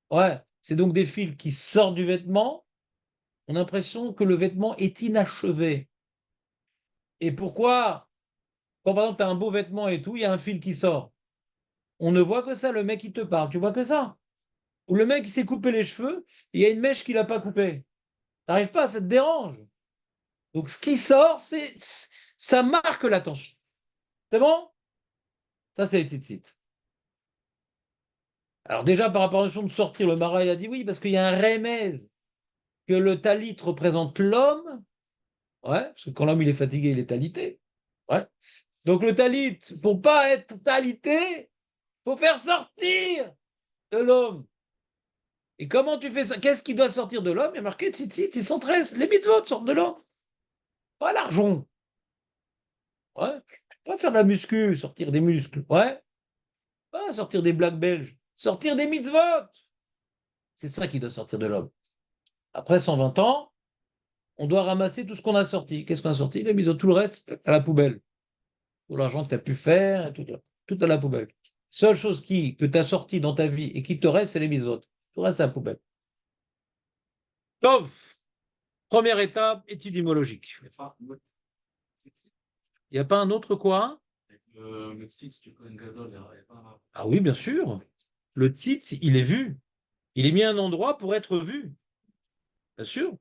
ouais, c'est donc des fils qui sortent du vêtement. On a l'impression que le vêtement est inachevé. Et pourquoi, quand par exemple tu as un beau vêtement et tout, il y a un fil qui sort. On ne voit que ça, le mec qui te parle, tu vois que ça. Ou le mec qui s'est coupé les cheveux, il y a une mèche qu'il n'a pas coupée. T'arrives pas, ça te dérange. Donc ce qui sort, ça marque l'attention. C'est bon? Ça, c'est les tzitzit. Alors déjà, par rapport à la notion de sortir, le Marais a dit oui, parce qu'il y a un remez que le talit représente l'homme. Ouais, parce que quand l'homme il est fatigué, il est talité. Ouais. Donc le talit, pour pas être talité, faut faire sortir de l'homme. Et comment tu fais ça? Qu'est-ce qui doit sortir de l'homme? Il y a marqué tzitzit, 613. Les mitzvot sortent de l'homme. Pas l'argent. Ouais. Pas faire de la muscu, sortir des muscles. Ouais. Pas sortir des blagues belges. Sortir des mitzvot. C'est ça qui doit sortir de l'homme. Après 120 ans, on doit ramasser tout ce qu'on a sorti. Qu'est-ce qu'on a sorti? Les mitzvot, tout le reste à la poubelle. Tout l'argent que tu as pu faire, tout à la poubelle. Seule chose que tu as sorti dans ta vie et qui te reste, c'est les mitzvot. Tout reste à la poubelle. Tov, première étape, étymologique. Il n'y a pas un autre quoi? Le site du Kohen Gadol, il n'y a pas. Ah oui, bien sûr. Le tzitz, il est vu. Il est mis à un endroit pour être vu. Bien sûr.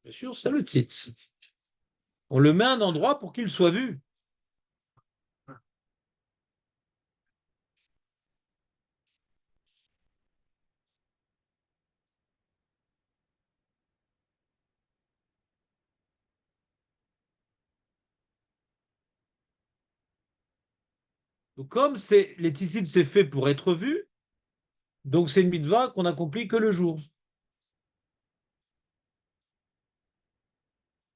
Bien sûr, c'est le tzitz. On le met à un endroit pour qu'il soit vu. Donc, comme les tzitzit, c'est fait pour être vu, donc c'est une mitzvah qu'on accomplit que le jour.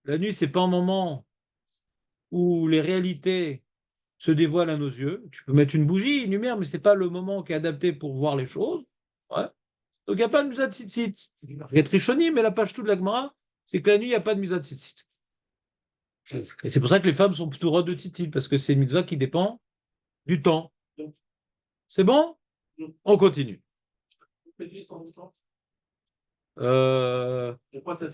La nuit, c'est pas un moment où les réalités se dévoile à nos yeux. Tu peux mettre une bougie, une lumière, mais ce n'est pas le moment qui est adapté pour voir les choses. Ouais. Donc, il n'y a pas de Musad Tzitzit. Il y a Trichoni, mais la page tout de la Gemara, c'est que la nuit, il n'y a pas de Musad Tzitzit. Et c'est pour ça que les femmes sont plutôt rois de tzitzit, parce que c'est une mitzvah qui dépend du temps. C'est bon? On continue. Il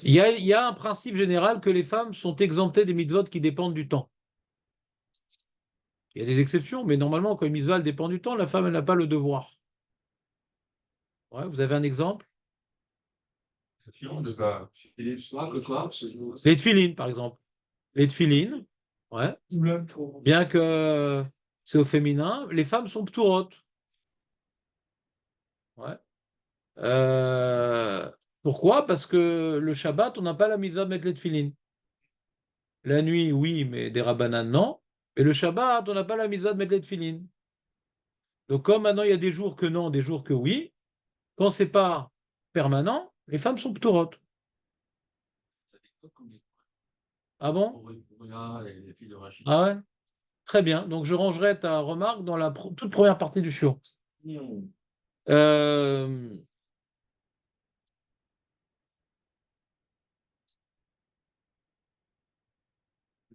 y a un principe général que les femmes sont exemptées des mitzvot qui dépendent du temps. Il y a des exceptions, mais normalement, quand une mitzvah elle dépend du temps, la femme elle n'a pas le devoir. Ouais, vous avez un exemple? Les tefilines, par exemple. Les tefilines, ouais. Bien que c'est au féminin, les femmes sont pturotes. Ouais. Pourquoi? Parce que le Shabbat, on n'a pas la mitzvah de mettre les tefilines. La nuit, oui, mais des rabbanan, non. Et le Shabbat, on n'a pas la mitzvah de mettre les tefilines. Donc, comme maintenant il y a des jours que non, des jours que oui, quand c'est pas permanent, les femmes sont ptorotes. Ah bon? Ah ouais? Très bien. Donc, je rangerai ta remarque dans la toute première partie du shiur. Euh,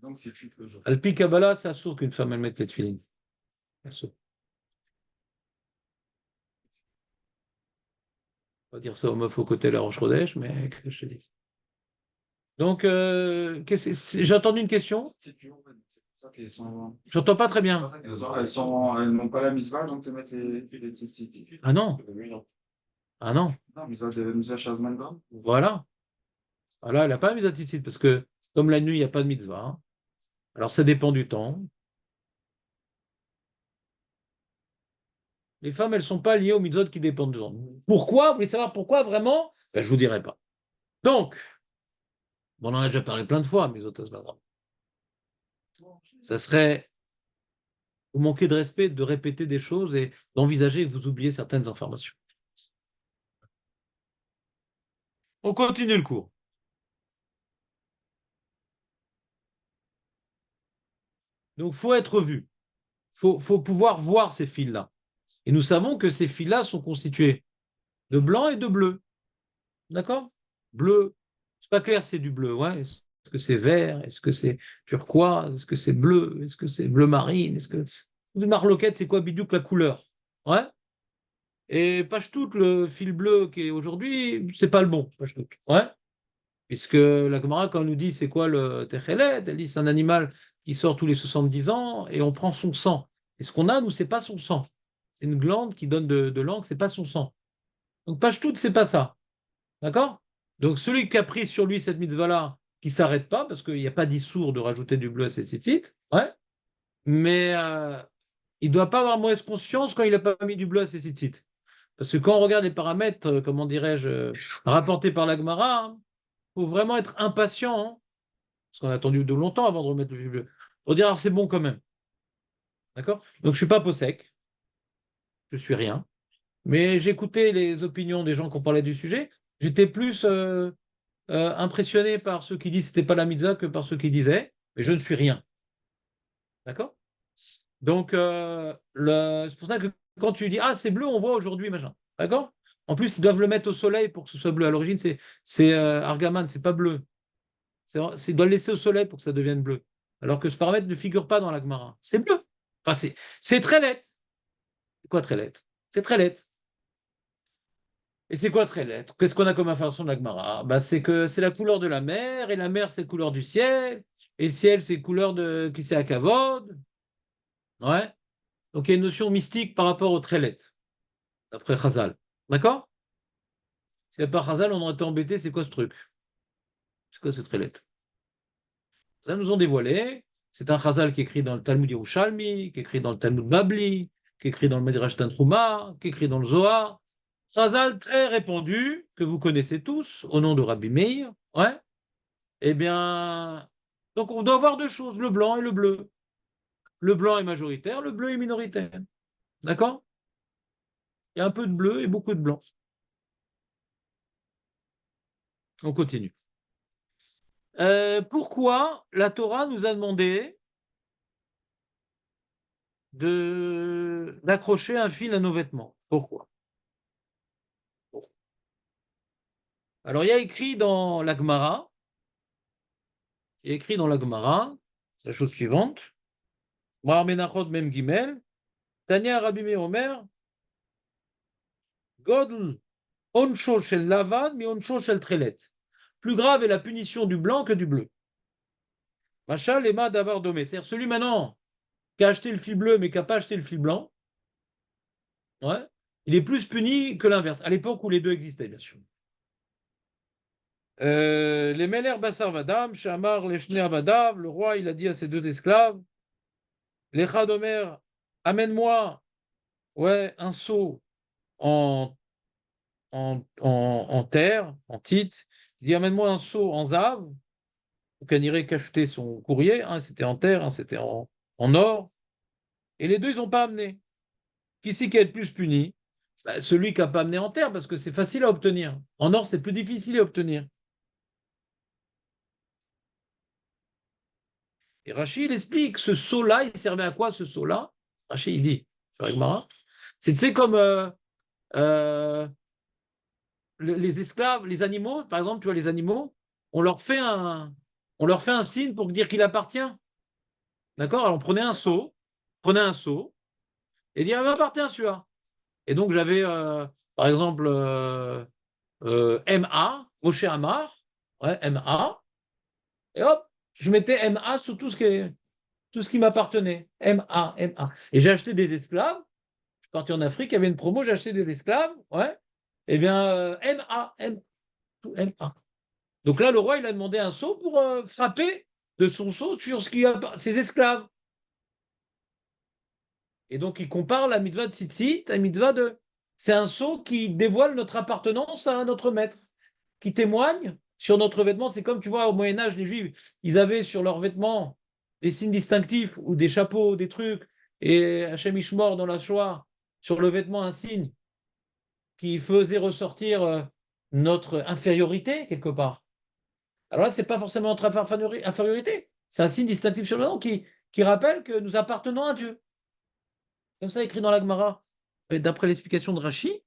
Donc, c'est tout le jour. Alpi Kabbalah, c'est assourd qu'une femme elle mette les tefilines. Assourd. On va dire ça aux meufs au côté de la Roche-Rodèche, mais que je te dis. Donc, j'ai entendu une question. C'est dur, en fait. C'est pour ça qu'elles sont. J'entends pas très bien. Elles n'ont pas la misva, donc de mettre les tzitzit. Ah non, ah non. Non, misva Shazman. Voilà. Voilà, elle n'a pas mis d'attitude parce que comme la nuit, il n'y a pas de mitzvah. Hein. Alors, ça dépend du temps. Les femmes, elles ne sont pas liées aux mitzvot qui dépendent du temps. Pourquoi? Vous voulez savoir pourquoi vraiment? Ben, je ne vous dirai pas. Donc, on en a déjà parlé plein de fois, mitzvot, c'est pas grave. Ça serait vous manquer de respect de répéter des choses et d'envisager que vous oubliez certaines informations. On continue le cours. Donc, il faut être vu. Faut pouvoir voir ces fils-là. Et nous savons que ces fils-là sont constitués de blanc et de bleu. D'accord? Bleu. C'est pas clair, c'est du bleu. Ouais. Est-ce que c'est vert? Est-ce que c'est turquoise? Est-ce que c'est bleu? Est-ce que c'est bleu marine? Est-ce que. Une marloquette, c'est quoi bidouk la couleur? Ouais. Et Pashtout, le fil bleu qui est aujourd'hui, c'est pas le bon. Pashtout. Ouais. Puisque la Gemara, quand elle nous dit c'est quoi le Techelet, elle dit c'est un animal qui sort tous les 70 ans et on prend son sang. Et ce qu'on a, nous, c'est pas son sang. C'est une glande qui donne de l'encre, c'est pas son sang. Donc Pashtout, c'est pas ça. D'accord? Donc celui qui a pris sur lui cette mitzvah-là, qui s'arrête pas, parce qu'il n'y a pas d'issour de rajouter du bleu à cette tzitzit, ouais, mais il ne doit pas avoir mauvaise conscience quand il n'a pas mis du bleu à ses tzitzit. Parce que quand on regarde les paramètres, comment dirais-je, rapportés par la Gemara, il faut vraiment être impatient, hein, parce qu'on a attendu de longtemps avant de remettre le bleu. Pour dire, ah, c'est bon quand même. D'accord? Donc je ne suis pas peau sec, je suis rien. Mais j'écoutais les opinions des gens qui ont parlé du sujet. J'étais plus impressionné par ceux qui disent que ce n'était pas la mitzvah que par ceux qui disaient, mais je ne suis rien. D'accord? Donc, c'est pour ça que quand tu dis, ah, c'est bleu, on voit aujourd'hui, machin. D'accord? En plus, ils doivent le mettre au soleil pour que ce soit bleu. À l'origine, c'est argamane, c'est pas bleu. Ils doivent le laisser au soleil pour que ça devienne bleu. Alors que ce paramètre ne figure pas dans la Gemara. C'est bleu. Enfin, c'est très laid. C'est quoi très laid? C'est très laid. Et c'est quoi très lettre? Qu'est-ce qu'on a comme information de la Gemara? Bah, c'est que c'est la couleur de la mer, et la mer, c'est la couleur du ciel, et le ciel, c'est la couleur de qui c'est à Kavod. Ouais. Donc il y a une notion mystique par rapport aux très lettres, d'après Chazal. D'accord? Si n'y avait pas Chazal, on aurait été embêté, c'est quoi ce truc? C'est quoi ce très lettre? Ça nous ont dévoilé. C'est un Chazal qui est écrit dans le Talmud Yerushalmi, qui est écrit dans le Talmud Babli, qui est écrit dans le Midrash Tantruma, qui est écrit dans le Zohar. Chazal très répandu, que vous connaissez tous, au nom de Rabbi Meir. Ouais. Eh bien, donc on doit avoir deux choses, le blanc et le bleu. Le blanc est majoritaire, le bleu est minoritaire. D'accord? Il y a un peu de bleu et beaucoup de blanc. On continue. Pourquoi la Torah nous a demandé d'accrocher un fil à nos vêtements. Pourquoi? Alors, il y a écrit dans la Gemara, la chose suivante, Mar Menachot Mem Gimel, Tania Rabbi Meir Omer, Godl Onsho Shel Lavan mi Onsho Shel Trelet. Plus grave est la punition du blanc que du bleu. Machal Ema Davar Domé. C'est-à-dire celui maintenant qui a acheté le fil bleu mais qui n'a pas acheté le fil blanc, ouais, il est plus puni que l'inverse, à l'époque où les deux existaient, bien sûr. Les Meler Bassar Vadam, Shamar Leshne Avadav, le roi il a dit à ses deux esclaves, Lechad Omer, amène-moi ouais, un seau en terre, en tite. Il dit amène-moi un seau en zave, donc on irait cacheter son courrier, un c'était en terre, un c'était en or, et les deux ils n'ont pas amené. Qui c'est qui est le plus puni? Bah, celui qui n'a pas amené en terre, parce que c'est facile à obtenir. En or, c'est plus difficile à obtenir. Et Rachid, il explique, ce seau-là, il servait à quoi ce seau-là? Rachid, il dit, sur Egmara, c'est, tu sais, comme euh, les esclaves, les animaux, par exemple, tu vois, les animaux, on leur fait on leur fait un signe pour dire qu'il appartient. D'accord? Alors, on prenait un seau, et dit, ah, il m'appartient celui-là. Et donc, j'avais, par exemple, MA, Moshe Amar, ouais, MA, et hop, je mettais MA sur tout ce qui m'appartenait. MA, MA. Et j'ai acheté des esclaves. Je suis parti en Afrique, il y avait une promo, j'ai acheté des esclaves. Ouais. Eh bien, MA, tout MA. Donc là, le roi, il a demandé un sceau pour frapper de son sceau sur ce qui a ses esclaves. Et donc, il compare la mitzvah de tzitzit à la mitzvah de. C'est un sceau qui dévoile notre appartenance à notre maître, qui témoigne sur notre vêtement. C'est comme, tu vois, au Moyen-Âge, les Juifs, ils avaient sur leurs vêtements des signes distinctifs ou des chapeaux, des trucs. Et Hachem Ishmor, dans la Shoah, sur le vêtement, un signe qui faisait ressortir notre infériorité, quelque part. Alors là, ce n'est pas forcément notre infériorité. C'est un signe distinctif sur le vêtement qui rappelle que nous appartenons à Dieu. Comme ça, écrit dans la Gemara, d'après l'explication de Rashi.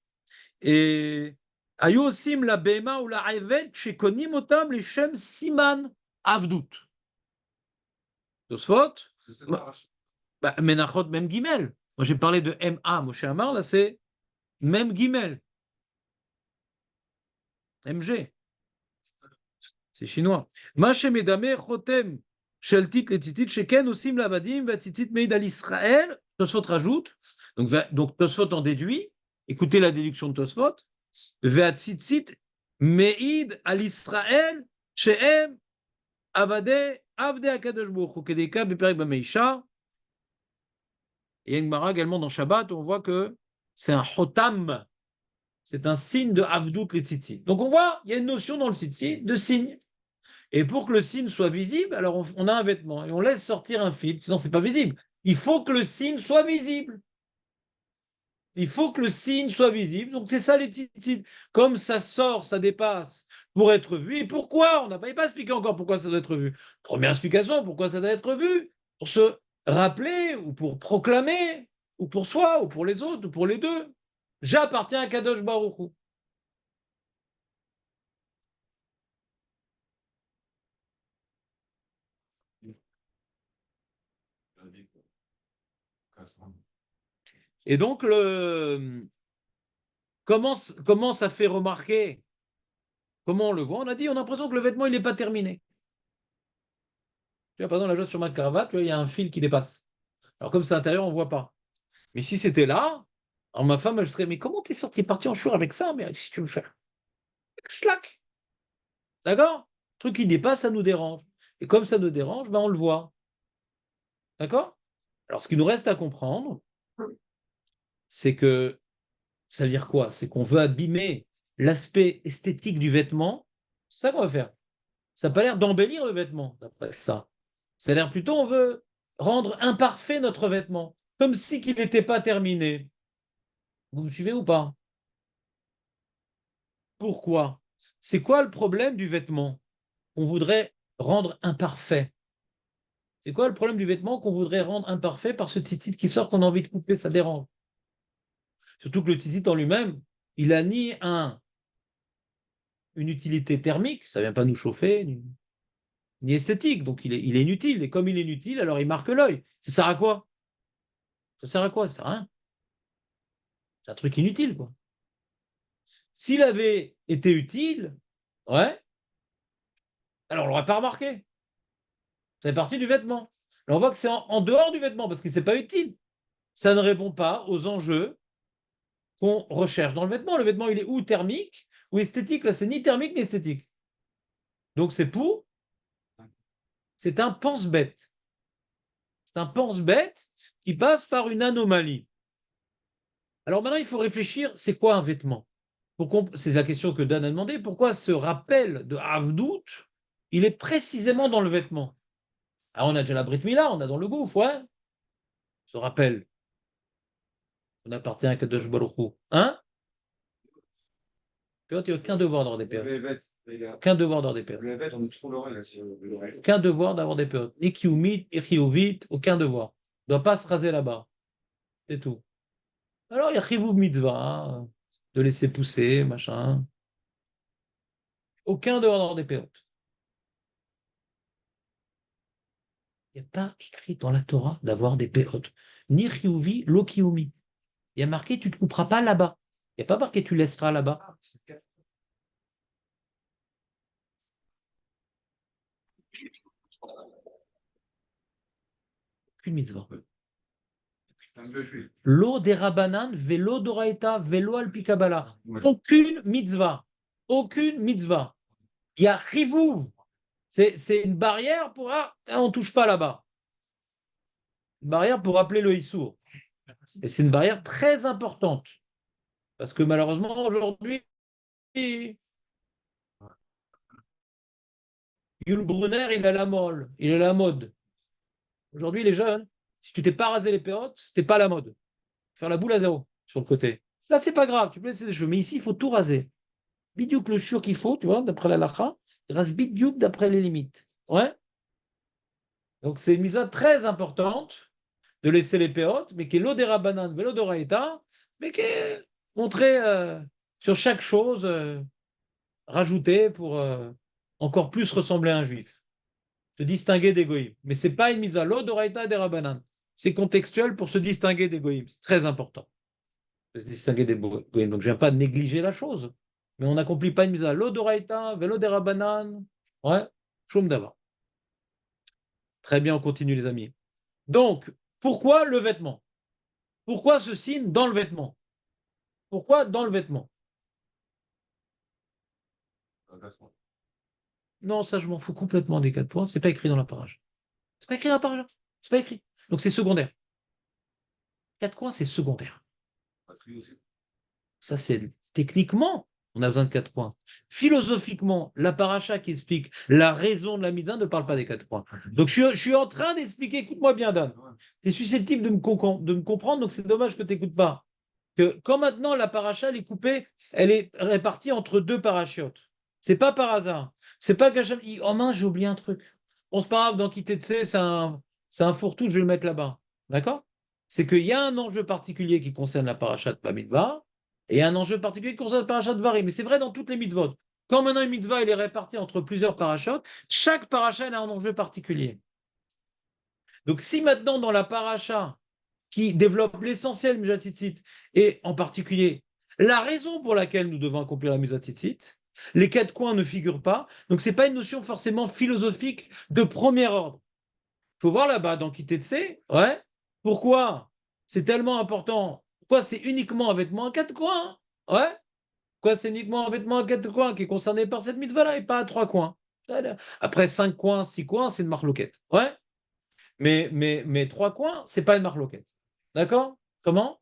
Et Ayu osim la bema ou la evet shekonim otam leshem siman avdut. Tosfot, C'est ça, Rachid. bah, menachot même gimel. Moi, j'ai parlé de MA, Moshe Amar, là, c'est même gimel. MG. C'est chinois. Ma shemedame chotem shel tit le titit sheken osim lavadim va titit meid al Israël. Tosfot rajoute. Donc Tosfot en déduit. Écoutez la déduction de Tosfot. והציצית מעיד על ישראל שהם עבדי הקדוש ברוך הוא, כדאי כך בפרק במישר. Il y a une Gemara également dans Shabbat où on voit que c'est un chotam, c'est un signe de Avdout les tzitzit. Donc on voit, il y a une notion dans le tzitzit de signe. Et pour que le signe soit visible, alors on a un vêtement et on laisse sortir un fil, sinon c'est pas visible. Il faut que le signe soit visible. Il faut que le signe soit visible. Donc c'est ça les tzitzit. Comme ça sort, ça dépasse pour être vu. Et pourquoi? On n'a pas expliqué encore pourquoi ça doit être vu. Première explication, pourquoi ça doit être vu? Pour se rappeler ou pour proclamer, ou pour soi, ou pour les autres, ou pour les deux. J'appartiens à Kadosh Baruch Hu. Et donc, comment ça fait remarquer? Comment on le voit? On a dit, on a l'impression que le vêtement, il n'est pas terminé. Tu vois, par exemple, là, je vois sur ma cravate, tu vois, il y a un fil qui dépasse. Alors, comme c'est à l'intérieur, on ne voit pas. Mais si c'était là, alors ma femme, elle serait, mais comment t'es sorti parti en chour avec ça? Mais si tu veux faire. Schlac. D'accord? Le truc qui dépasse, ça nous dérange. Et comme ça nous dérange, ben on le voit. D'accord? Alors, ce qui nous reste à comprendre, c'est que ça veut dire quoi? C'est qu'on veut abîmer l'aspect esthétique du vêtement. C'est ça qu'on va faire. Ça n'a pas l'air d'embellir le vêtement, d'après ça. Ça a l'air plutôt, on veut rendre imparfait notre vêtement, comme si qu'il n'était pas terminé. Vous me suivez ou pas? Pourquoi? C'est quoi le problème du vêtement? On voudrait rendre imparfait. C'est quoi le problème du vêtement qu'on voudrait rendre imparfait par ce tzitzit qui sort qu'on a envie de couper, ça dérange. Surtout que le tzitzit en lui-même, il a ni une utilité thermique, ça ne vient pas nous chauffer, ni esthétique, donc il est inutile. Et comme il est inutile, alors il marque l'œil. Ça sert à quoi? Ça sert à quoi? Ça sert à rien. C'est un truc inutile, quoi. S'il avait été utile, ouais, alors on l'aurait pas remarqué. Ça fait partie du vêtement. Là, on voit que c'est en dehors du vêtement parce que c'est pas utile. Ça ne répond pas aux enjeux qu'on recherche dans le vêtement. Le vêtement, il est ou thermique ou esthétique. Là, c'est ni thermique ni esthétique. Donc c'est un pense-bête. C'est un pense-bête qui passe par une anomalie. Alors maintenant, il faut réfléchir, c'est quoi un vêtement? C'est la question que Dan a demandé. Pourquoi ce rappel de Havdout, il est précisément dans le vêtement? Alors on a déjà la Brit Mila, on a dans le gouffre, ouais. Ce rappel. On appartient à Kadosh Baruch Hu. Hein? Il n'y a aucun devoir d'avoir des périodes. Aucun devoir d'avoir des périodes. on est trop l'oreille, là, sur l'oreille. Aucun devoir d'avoir des périodes. Ni Kiyumit, ni Chiyuvit, aucun devoir. Il ne doit pas se raser là-bas. C'est tout. Alors il y a Chiyuv Mitzvah, hein, de laisser pousser, machin. Aucun devoir d'avoir des périodes. Il n'y a pas écrit dans la Torah d'avoir des périodes. Ni Chiyuvi, lo Kiyumi. Il y a marqué tu ne te couperas pas là-bas. Il n'y a pas marqué tu laisseras là-bas. Aucune mitzvah. L'eau des Rabanan, vélo d'Oraïta, vélo al-Pikabala. Aucune mitzvah. Aucune mitzvah. Il y a Chivouv. C'est une barrière pour. Ah, on ne touche pas là-bas. Une barrière pour rappeler le Issour. Et c'est une barrière très importante. Parce que malheureusement, aujourd'hui, Yul Brunner, il a la molle. Il a la mode. Aujourd'hui, les jeunes, si tu t'es pas rasé les péotes, tu n'es pas à la mode. Faire la boule à zéro sur le côté. Là, c'est pas grave, tu peux laisser des cheveux. Mais ici, il faut tout raser. Bidiouk le chur qu'il faut, tu vois, d'après la lacha, il rase bidiouk d'après les limites. Ouais. Donc, c'est une mise très importante de laisser les péotes, mais qui est l'odera banane, vélodoraïta, mais qui est montrée sur chaque chose, rajoutée pour encore plus ressembler à un juif. Se distinguer des goïms. Mais ce n'est pas une mise à l'odoraïta des rabanan. C'est contextuel pour se distinguer des goïms. C'est très important. De se distinguer des goïms. Donc, je ne viens pas négliger la chose. Mais on n'accomplit pas une mise à l'odoraïta, vélo des rabanan. Ouais, choum d'abord. Très bien, on continue, les amis. Donc, pourquoi le vêtement? Pourquoi ce signe dans le vêtement? Pourquoi dans le vêtement? Non, ça, je m'en fous complètement des 4 points. C'est pas écrit dans la page. C'est pas écrit dans la page. C'est pas écrit. Donc, c'est secondaire. 4 coins, c'est secondaire. Ça, c'est techniquement, on a besoin de 4 points. Philosophiquement, la paracha qui explique la raison de la mise en ne parle pas des 4 points. Donc, je suis en train d'expliquer, écoute-moi bien, Dan. Tu es susceptible de me comprendre, donc c'est dommage que tu n'écoutes pas. Que quand maintenant la paracha elle est coupée, elle est répartie entre 2 parachiotes. C'est pas par hasard. C'est pas qu'Hachem. Oh mince, j'ai oublié un truc. Bon, c'est pas grave, dans Kitetse, c'est un fourre-tout, je vais le mettre là-bas. D'accord? C'est qu'il y a un enjeu particulier qui concerne la paracha de Bamidbar et un enjeu particulier qui concerne la paracha de Varim. Mais c'est vrai dans toutes les mitzvot. Quand maintenant une mitzvah elle est répartie entre plusieurs parachutes, chaque paracha elle a un enjeu particulier. Donc si maintenant dans la paracha qui développe l'essentiel Mujatzitzit, et en particulier la raison pour laquelle nous devons accomplir la Mujatzitzit, les 4 coins ne figurent pas, donc ce n'est pas une notion forcément philosophique de premier ordre. Il faut voir là-bas dans Kitetse, ouais, pourquoi c'est tellement important, pourquoi c'est uniquement un vêtement à 4 coins, ouais, pourquoi c'est uniquement un vêtement à 4 coins qui est concerné par cette mitzvah-là et pas à 3 coins. Après 5 coins, 6 coins, c'est une marloquette, ouais, mais 3 coins, c'est pas une marloquette. D'accord? Comment?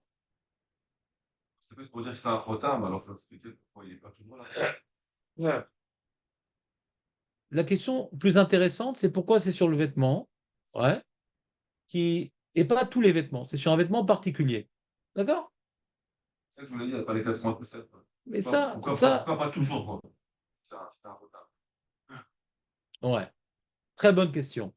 C'est plus pour dire que c'est un rotam, alors il faut expliquer pourquoi il n'est pas toujours là. Ouais. La question plus intéressante, c'est pourquoi c'est sur le vêtement, ouais, et pas tous les vêtements, c'est sur un vêtement particulier. D'accord? C'est ça que je voulais dire, pas les 4 points précédents. Mais Pourquoi pas toujours, quoi? C'est un rotam. ouais, très bonne question.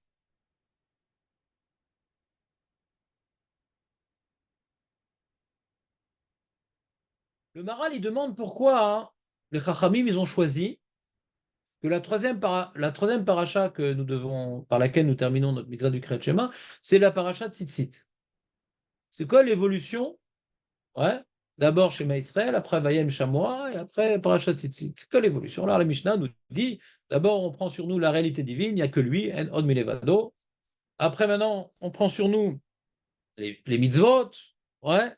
Le Maharal, il demande pourquoi les Chachamim, ils ont choisi que la troisième paracha par laquelle nous terminons notre mitzvah du Kriyat Shema, c'est la paracha de Tzitzit. C'est quoi l'évolution? Ouais. D'abord Shema Israël, après Vayem Shamoa, et après paracha Tzitzit. C'est quoi l'évolution? Là, la Mishnah nous dit, d'abord on prend sur nous la réalité divine, il n'y a que lui, En Od Milevado. Après maintenant, on prend sur nous les mitzvot, ouais,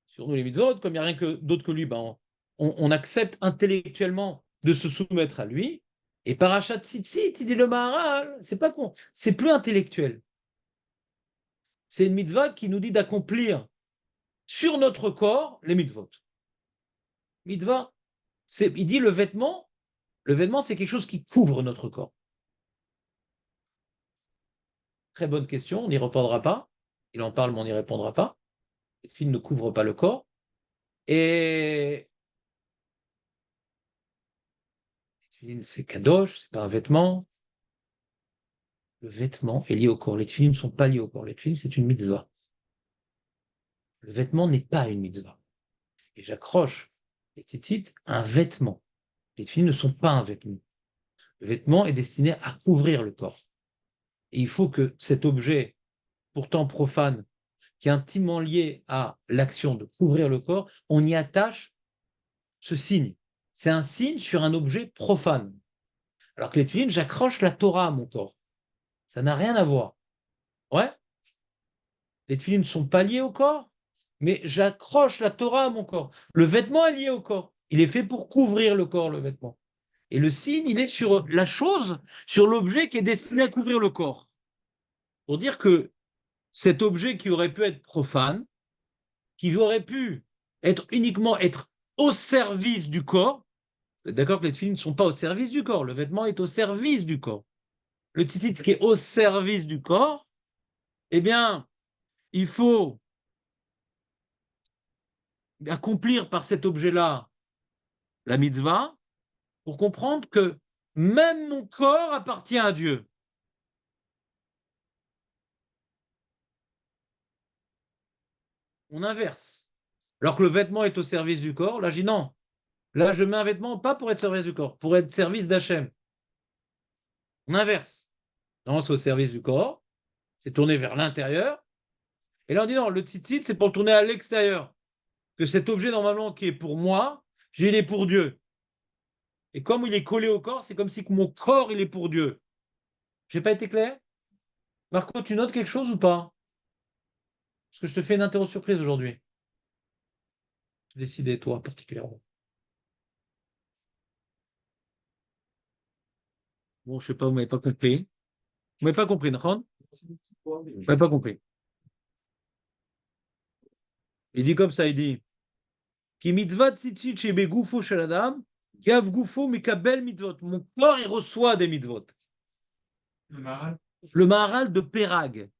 sur nous les mitzvot, comme il n'y a rien d'autre que lui, ben, on accepte intellectuellement de se soumettre à lui. Et parachat tzitzit, il dit le Maharal, c'est pas con, c'est plus intellectuel. C'est une mitzvah qui nous dit d'accomplir sur notre corps les mitzvot. Mitzvah, il dit le vêtement c'est quelque chose qui couvre notre corps. Très bonne question, on n'y répondra pas. Il en parle, mais on n'y répondra pas. Les films ne couvrent pas le corps. Et c'est kadosh, c'est pas un vêtement. Le vêtement est lié au corps. Les tefilines ne sont pas liés au corps. Les tefilines, c'est une mitzvah. Le vêtement n'est pas une mitzvah. Et j'accroche les tzitzit à un vêtement. Les tefilines ne sont pas un vêtement. Le vêtement est destiné à couvrir le corps. Et il faut que cet objet, pourtant profane, qui est intimement lié à l'action de couvrir le corps, on y attache ce signe. C'est un signe sur un objet profane. Alors que les tefilines, j'accroche la Torah à mon corps. Ça n'a rien à voir. Ouais, les tefilines ne sont pas liés au corps, mais j'accroche la Torah à mon corps. Le vêtement est lié au corps. Il est fait pour couvrir le corps, le vêtement. Et le signe, il est sur la chose, sur l'objet qui est destiné à couvrir le corps. Pour dire que cet objet qui aurait pu être profane, qui aurait pu uniquement être au service du corps, d'accord que les tefilines ne sont pas au service du corps, le vêtement est au service du corps. Le tzitzit qui est au service du corps, eh bien, il faut accomplir par cet objet-là la mitzvah pour comprendre que même mon corps appartient à Dieu. On inverse. Alors que le vêtement est au service du corps, là je dis non. Là je mets un vêtement pas pour être service du corps, pour être service d'Hachem. On inverse. Non, c'est au service du corps, c'est tourné vers l'intérieur. Et là on dit non, le tzitzit c'est pour tourner à l'extérieur. Que cet objet normalement qui est pour moi, il est pour Dieu. Et comme il est collé au corps, c'est comme si mon corps il est pour Dieu. J'ai pas été clair? Marco, tu notes quelque chose ou pas? Parce que je te fais une interro surprise aujourd'hui. Décidez, toi, particulièrement. Bon, je sais pas, vous m'avez pas compris. Vous m'avez pas compris, d'accord? Vous m'avez pas compris. Il dit comme ça, il dit Ki mitzvah tzitzit shebe gufo shel adam, ki av gufo mikabel mitzvot. Mon corps, il reçoit des mitzvot. Le Maharal. Le Maharal de Pérag.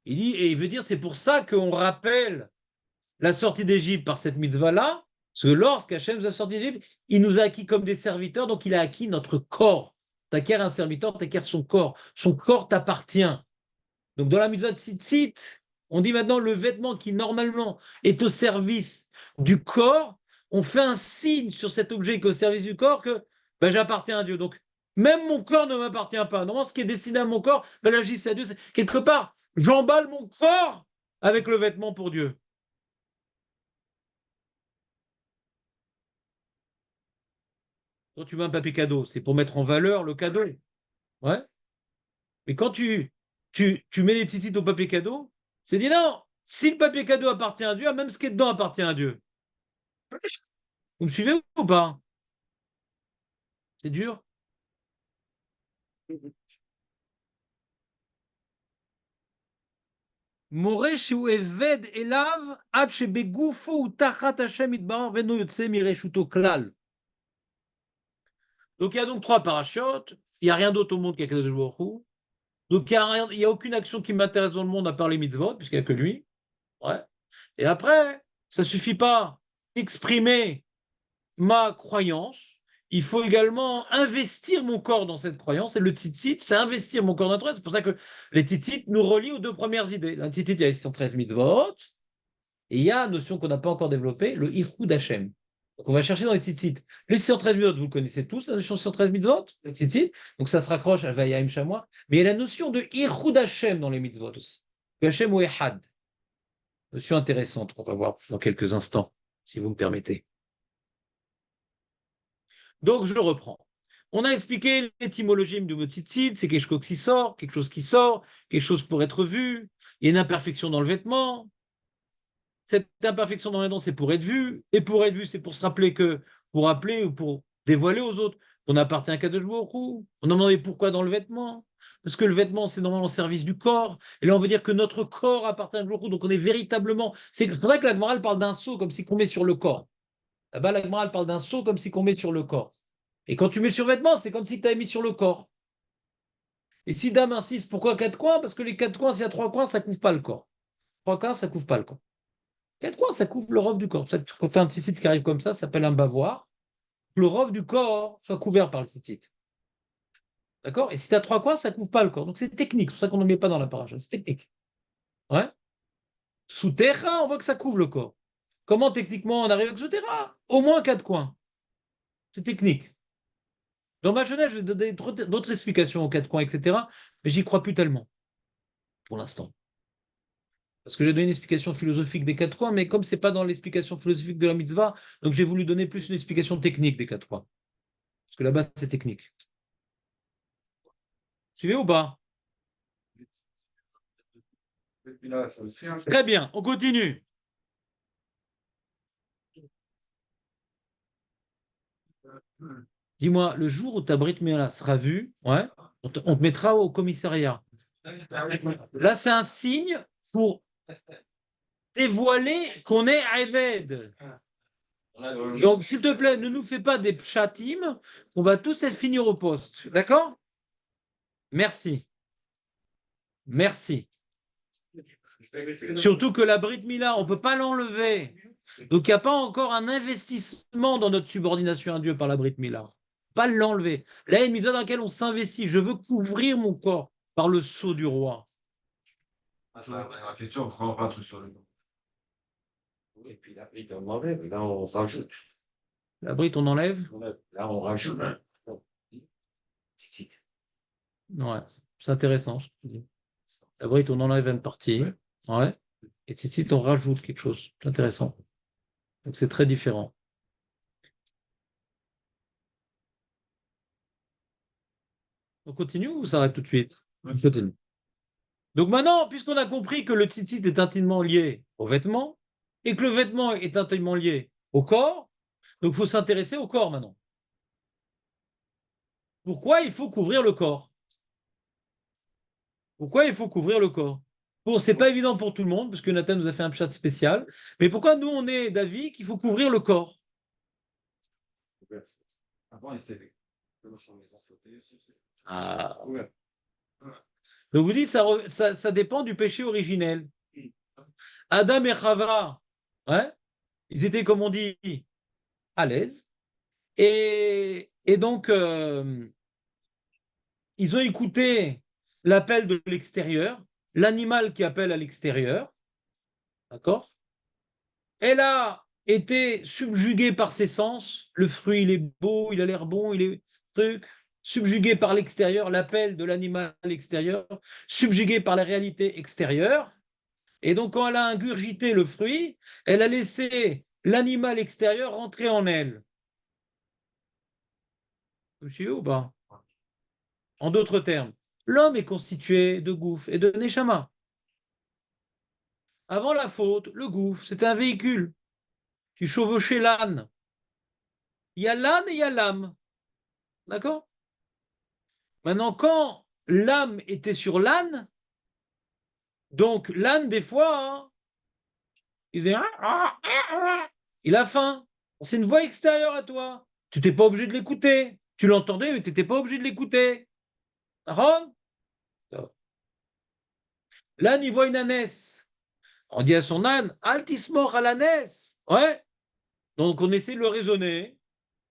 Il dit, et il veut dire, c'est pour ça qu'on rappelle la sortie d'Égypte par cette mitzvah-là, parce que lorsqu'Hachem nous a sorti d'Égypte, il nous a acquis comme des serviteurs, donc il a acquis notre corps. T'acquiers un serviteur, t'acquiers son corps. Son corps t'appartient. Donc dans la mitzvah de tzitzit, on dit maintenant le vêtement qui normalement est au service du corps, on fait un signe sur cet objet qui est au service du corps que ben, j'appartiens à Dieu. Donc même mon corps ne m'appartient pas. Non, ce qui est destiné à mon corps, ben là j'y sais à Dieu. Quelque part, j'emballe mon corps avec le vêtement pour Dieu. Quand tu veux un papier cadeau, c'est pour mettre en valeur le cadeau. Ouais. Mais quand tu mets les tzitzit au papier cadeau, c'est dit non, si le papier cadeau appartient à Dieu, même ce qui est dedans appartient à Dieu. Vous me suivez ou pas? C'est dur. Moré שהוא עבד אליו עד שבגופו הוא תחת השם יתברך ואינו יוצא מרשותו כלל. Donc il y a donc trois parachutes. Il n'y a rien d'autre au monde qu'Akadosh Baruch Hu. Donc il n'y a aucune action qui m'intéresse dans le monde à part les mitzvot, puisqu'il n'y a que lui. Ouais. Et après, ça ne suffit pas d'exprimer ma croyance. il faut également investir mon corps dans cette croyance. Et le tzitzit, c'est investir mon corps dans la croyance. C'est pour ça que les tzitzit nous relient aux deux premières idées. Le tzitzit, il y a les 113 mitzvot. Et il y a une notion qu'on n'a pas encore développée, le Ichud Hashem. Donc on va chercher dans les tzitzit. Les 113 mitzvot, vous le connaissez tous, la notion de 113 mitzvot, les tzitzit. Donc ça se raccroche à Vayahim Shamois. Mais il y a la notion de Ichud Hashem dans les mitzvot aussi. Hashem ou Ehad. Notion intéressante qu'on va voir dans quelques instants, si vous me permettez. Donc, je reprends. On a expliqué l'étymologie du mot tzitzit, c'est quelque chose qui sort, quelque chose pour être vu. Il y a une imperfection dans le vêtement. Cette imperfection dans le vêtement, c'est pour être vu. Et pour être vu, c'est pour se rappeler que, pour rappeler ou pour dévoiler aux autres qu'on appartient à Kadosh Baruch Hu. On a demandé pourquoi dans le vêtement. Parce que le vêtement, c'est normalement au service du corps. Et là, on veut dire que notre corps appartient à Baruch Hu. Donc, on est véritablement. C'est vrai que la Gemara parle d'un sceau comme si qu'on met sur le corps. Là-bas, la Gemara parle d'un sceau comme si qu'on met sur le corps. Et quand tu mets le survêtement, c'est comme si tu avais mis sur le corps. Et si Dame insiste, pourquoi 4 coins? Parce que les 4 coins, s'il y a 3 coins, ça ne couvre pas le corps. 3 coins, ça ne couvre pas le corps. 4 coins, ça couvre le rove du corps. Quand tu as un tzitzit qui arrive comme ça s'appelle un bavoir. Le rove du corps soit couvert par le tzitzit. D'accord? Et si tu as 3 coins, ça ne couvre pas le corps. Donc c'est technique. C'est pour ça qu'on ne met pas dans la paracha. C'est technique. Ouais? Sous terra, on voit que ça couvre le corps. Comment techniquement on arrive avec sous terra? Au moins 4 coins. C'est technique. Dans ma jeunesse, je vais donner d'autres explications aux 4 coins, etc. Mais j'y crois plus tellement, pour l'instant. Parce que j'ai donné une explication philosophique des 4 coins, mais comme ce n'est pas dans l'explication philosophique de la mitzvah, donc j'ai voulu donner plus une explication technique des 4 coins. Parce que là-bas, c'est technique. Suivez ou pas? Très bien, on continue. Dis-moi, le jour où ta Brit Mila sera vue, ouais, on te mettra au commissariat. Là, c'est un signe pour dévoiler qu'on est Eved. Donc, s'il te plaît, ne nous fais pas des pshatim, on va tous finir au poste. D'accord? Merci. Merci. Surtout que la Brit Mila, on ne peut pas l'enlever. Donc, il n'y a pas encore un investissement dans notre subordination à Dieu par la Brit Mila. Pas l'enlever. Là, il y a une mise dans laquelle on s'investit. Je veux couvrir mon corps par le sceau du roi. La question, on ne prend pas un truc sur le nom. Et puis la bride, on enlève, là on rajoute. La Brit, on enlève? Là on rajoute. Ouais, c'est intéressant. La Brit, on enlève une partie. Ouais. Et ici, on rajoute quelque chose. C'est intéressant. Donc, c'est très différent. On continue ou on s'arrête tout de suite? On continue. Donc maintenant, puisqu'on a compris que le tzitzit est intimement lié au vêtement et que le vêtement est intimement lié au corps, donc il faut s'intéresser au corps maintenant. Pourquoi il faut couvrir le corps? Pourquoi il faut couvrir le corps? Bon, c'est pas évident pour tout le monde, parce que Nathan nous a fait un chat spécial. Mais pourquoi nous, on est d'avis qu'il faut couvrir le corps? Avant, ils étaient. Ah. Donc vous dites, ça dépend du péché originel. Adam et Chava, ouais, ils étaient, comme on dit, à l'aise. Et donc, ils ont écouté l'appel de l'extérieur, l'animal qui appelle à l'extérieur, d'accord? Elle a été subjuguée par ses sens. Le fruit, il est beau, il a l'air bon, il est truc. Subjuguée par l'extérieur, l'appel de l'animal extérieur, subjuguée par la réalité extérieure. Et donc, quand elle a ingurgité le fruit, elle a laissé l'animal extérieur rentrer en elle. Vous suivez ou pas? En d'autres termes, l'homme est constitué de gouffre et de neshama. Avant la faute, le gouffre, c'était un véhicule. Tu chevauchais l'âne. Il y a l'âne et il y a l'âme. D'accord? Maintenant, quand l'âme était sur l'âne, donc l'âne, des fois, hein, il faisait il a faim. C'est une voix extérieure à toi. Tu n'étais pas obligé de l'écouter. Tu l'entendais, mais tu n'étais pas obligé de l'écouter. Aaron? L'âne, il voit une ânesse. On dit à son âne, altismor à l'ânesse. Ouais. Donc on essaie de le raisonner.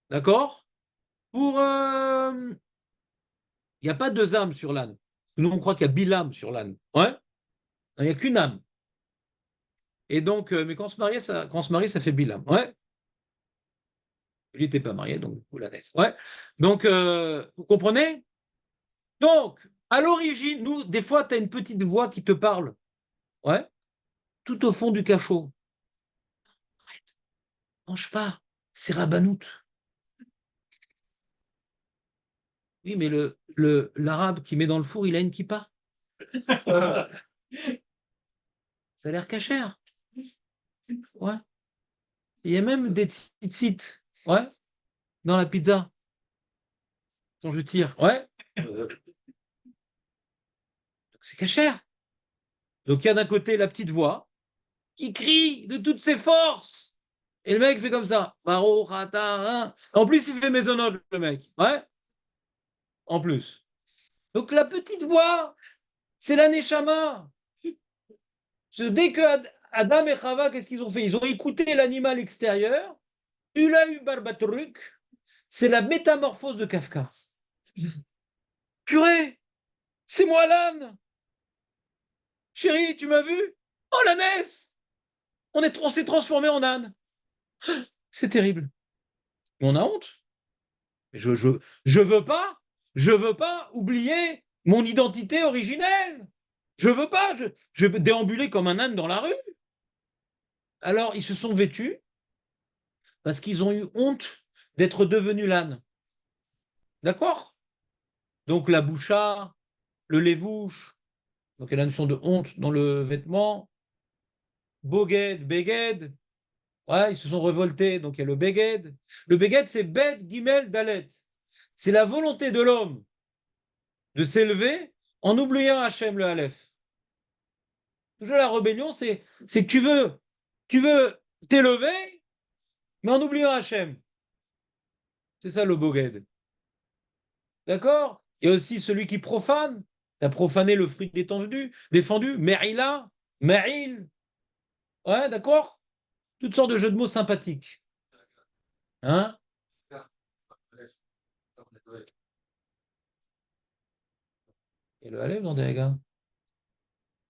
D'accord? Il n'y a pas deux âmes sur l'âne. Nous, on croit qu'il y a Bilam sur l'âne. Ouais? Il n'y a qu'une âme. Et donc, mais quand on se marie, ça fait Bilam. Ouais? Il n'était pas marié, donc vous la naissez. Ouais? Donc, vous comprenez? Donc, à l'origine, nous, des fois, tu as une petite voix qui te parle. Ouais? Tout au fond du cachot. Arrête, mange pas, c'est Rabbanout. Oui, mais l'arabe qui met dans le four, il a une kippa. Ça a l'air cachère. Ouais. Il y a même des tzitzit. Ouais. Dans la pizza. Quand je tire. Ouais. C'est cachère. Donc il y a d'un côté la petite voix qui crie de toutes ses forces. Et le mec fait comme ça. Baruch atah, hein. En plus, il fait maisonnable, le mec. Ouais. En plus. Donc la petite voix, c'est la Neshama. Dès que Adam et Chava, qu'est-ce qu'ils ont fait? Ils ont écouté l'animal extérieur. Ulahu Barbatruk, c'est la métamorphose de Kafka. Purée, c'est moi l'âne. Chérie, tu m'as vu? Oh l'ânesse! On s'est transformé en âne. C'est terrible. On a honte. Je veux pas oublier mon identité originelle. Je veux pas. Je veux déambuler comme un âne dans la rue. Alors, ils se sont vêtus parce qu'ils ont eu honte d'être devenus l'âne. D'accord? Donc, la boucha, le lévouche, donc il y a la notion de honte dans le vêtement. Boged, Beged, ouais, ils se sont révoltés, donc il y a le Beged. Le Beged, c'est Bet, Gimel, Dalet. C'est la volonté de l'homme de s'élever en oubliant Hachem, le Aleph. Toujours la rébellion, c'est que tu veux t'élever, mais en oubliant Hachem. C'est ça le Boged. D'accord? Il y a aussi celui qui profane, il a profané le fruit défendu, Merila, Meril, ouais, d'accord? Toutes sortes de jeux de mots sympathiques. Hein? Et le Aleph dans des gars?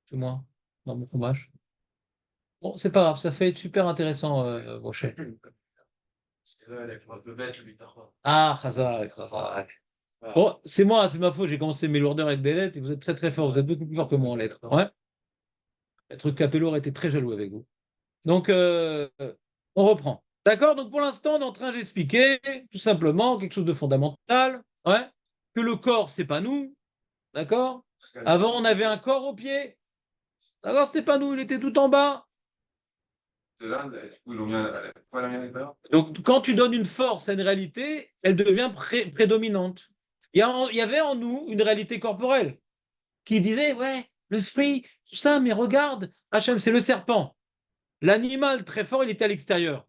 Chez moi, dans mon fromage. Bon, c'est pas grave, ça fait être super intéressant, Brochet. Ah, Khazak, Khazak. Bon, c'est moi, c'est ma faute, j'ai commencé mes lourdeurs avec des lettres et vous êtes très très fort, vous êtes beaucoup plus fort que moi en lettres. Ouais. Maître Capello était très jaloux avec vous. Donc, on reprend. D'accord? Donc, pour l'instant, on est en train d'expliquer tout simplement quelque chose de fondamental. Ouais. Que le corps, c'est pas nous. D'accord? Avant, on avait un corps au pied. D'accord? C'était pas nous, il était tout en bas. C'est là, du coup, ils l'ont mis pourquoi ils l'ont mis à l'intérieur? Donc, quand tu donnes une force à une réalité, elle devient prédominante. Il y avait en nous une réalité corporelle qui disait, ouais, le fruit, tout ça, mais regarde, Hachem, c'est le serpent. L'animal très fort, il était à l'extérieur.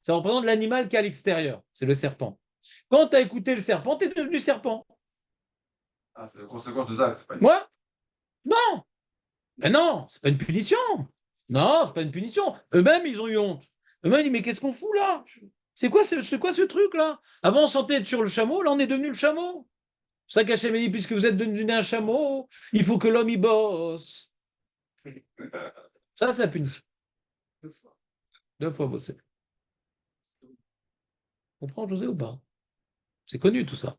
Ça représente l'animal qui est à l'extérieur. C'est le serpent. Quand tu as écouté le serpent, tu es devenu serpent. Ah, c'est la conséquence de Zach, c'est pas une. Moi? Non! Mais non, c'est pas une punition. Non, c'est pas une punition. Eux-mêmes, ils ont eu honte. Eux-mêmes, ils disent, mais qu'est-ce qu'on fout là? C'est quoi ce truc-là? Avant, on sentait être sur le chameau, là, on est devenu le chameau. C'est ça qu'Hachem a dit, puisque vous êtes devenu un chameau, il faut que l'homme y bosse. Ça, c'est la punition. 2 fois. 2 fois bosser. Comprends, José, ou pas? C'est connu tout ça.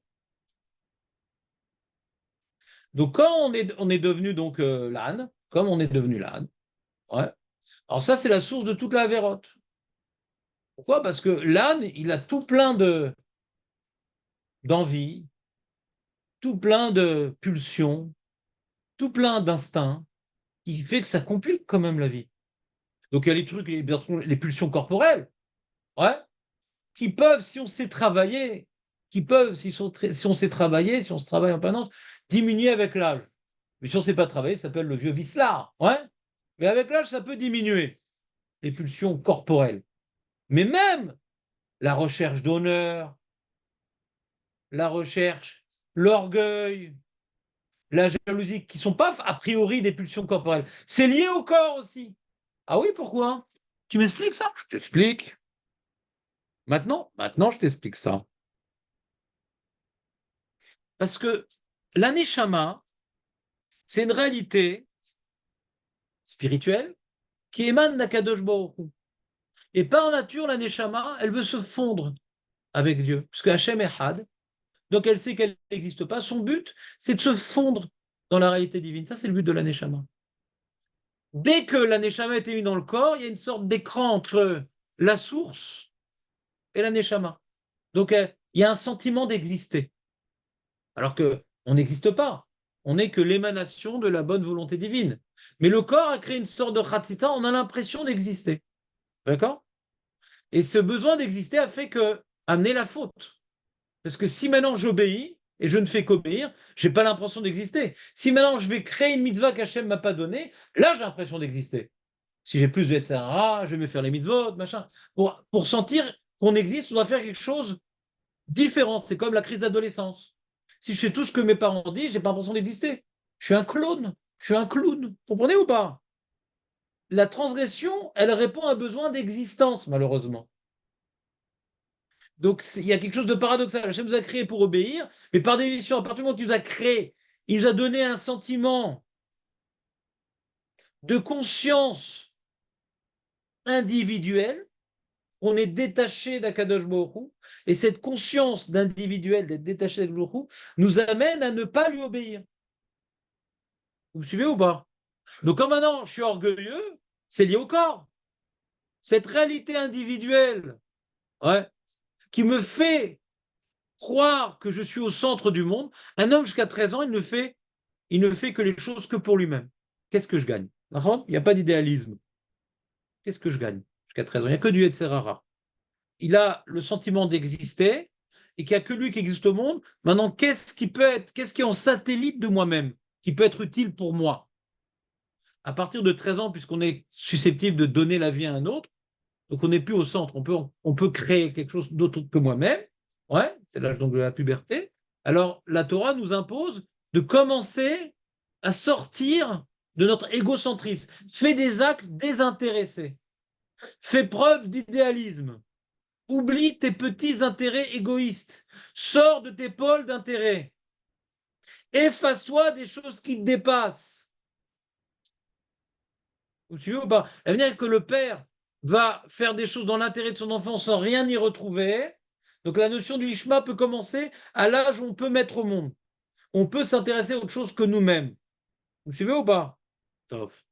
Donc, quand on est devenu donc l'âne, comme on est devenu l'âne, ouais. Alors ça, c'est la source de toute la vérote. Pourquoi? Parce que l'âne, il a tout plein d'envie, tout plein de pulsions, tout plein d'instincts, qui fait que ça complique quand même la vie. Donc il y a les trucs, les pulsions corporelles, ouais, qui peuvent, si on sait travailler, si on sait travailler, si on se travaille en permanence, diminuer avec l'âge. Mais si on ne sait pas travailler, ça s'appelle le vieux vicelard, ouais. Mais avec l'âge, ça peut diminuer les pulsions corporelles. Mais même la recherche d'honneur, la recherche, l'orgueil, la jalousie, qui ne sont pas a priori des pulsions corporelles. C'est lié au corps aussi. Ah oui, pourquoi? Tu m'expliques ça? Je t'explique. Maintenant, je t'explique ça. Parce que la Neshama, c'est une réalité spirituelle qui émane d'Akadosh Baruch Hu. Et par nature, la Neshama, elle veut se fondre avec Dieu, parce que Hachem est Had, donc elle sait qu'elle n'existe pas. Son but, c'est de se fondre dans la réalité divine. Ça, c'est le but de la Neshama. Dès que la Neshama est émise dans le corps, il y a une sorte d'écran entre la source et la Neshama. Donc, il y a un sentiment d'exister. Alors que on n'existe pas. On n'est que l'émanation de la bonne volonté divine. Mais le corps a créé une sorte de khatsita, on a l'impression d'exister. D'accord? Et ce besoin d'exister a fait amener la faute. Parce que si maintenant j'obéis et je ne fais qu'obéir, je n'ai pas l'impression d'exister. Si maintenant je vais créer une mitzvah qu'Hachem ne m'a pas donnée, là j'ai l'impression d'exister. Si j'ai plus de Yetzirah, je vais me faire les mitzvot, machin. Pour sentir qu'on existe, on doit faire quelque chose de différent. C'est comme la crise d'adolescence. Si je fais tout ce que mes parents disent, je n'ai pas l'impression d'exister. Je suis un clone. Je suis un clown. Vous comprenez ou pas? La transgression, elle répond à un besoin d'existence, malheureusement. Donc, il y a quelque chose de paradoxal. Hachem nous a créé pour obéir, mais par définition, à partir du moment où il nous a créé, il nous a donné un sentiment de conscience individuelle. On est détaché d'Akadosh Baruch Hu, et cette conscience d'individuel, d'être détaché d'Akadosh Baruch Hu, nous amène à ne pas lui obéir. Vous me suivez ou pas? Donc, quand maintenant je suis orgueilleux, c'est lié au corps. Cette réalité individuelle, ouais, qui me fait croire que je suis au centre du monde, un homme jusqu'à 13 ans, il ne fait que les choses que pour lui-même. Qu'est-ce que je gagne? Il n'y a pas d'idéalisme. Qu'est-ce que je gagne jusqu'à 13 ans? Il n'y a que du Yetzirah. Il a le sentiment d'exister et qu'il n'y a que lui qui existe au monde. Maintenant, qu'est-ce qui est en satellite de moi-même, qui peut être utile pour moi? À partir de 13 ans, puisqu'on est susceptible de donner la vie à un autre, donc on n'est plus au centre, on peut créer quelque chose d'autre que moi-même. Ouais, c'est l'âge donc de la puberté. Alors la Torah nous impose de commencer à sortir de notre égocentrisme. Fais des actes désintéressés. Fais preuve d'idéalisme. Oublie tes petits intérêts égoïstes. Sors de tes pôles d'intérêt. Efface-toi des choses qui te dépassent. Vous suivez ou pas? Ça veut dire que le père va faire des choses dans l'intérêt de son enfant sans rien y retrouver. Donc la notion du Ishma peut commencer à l'âge où on peut mettre au monde. On peut s'intéresser à autre chose que nous-mêmes. Vous suivez ou pas? Sauf.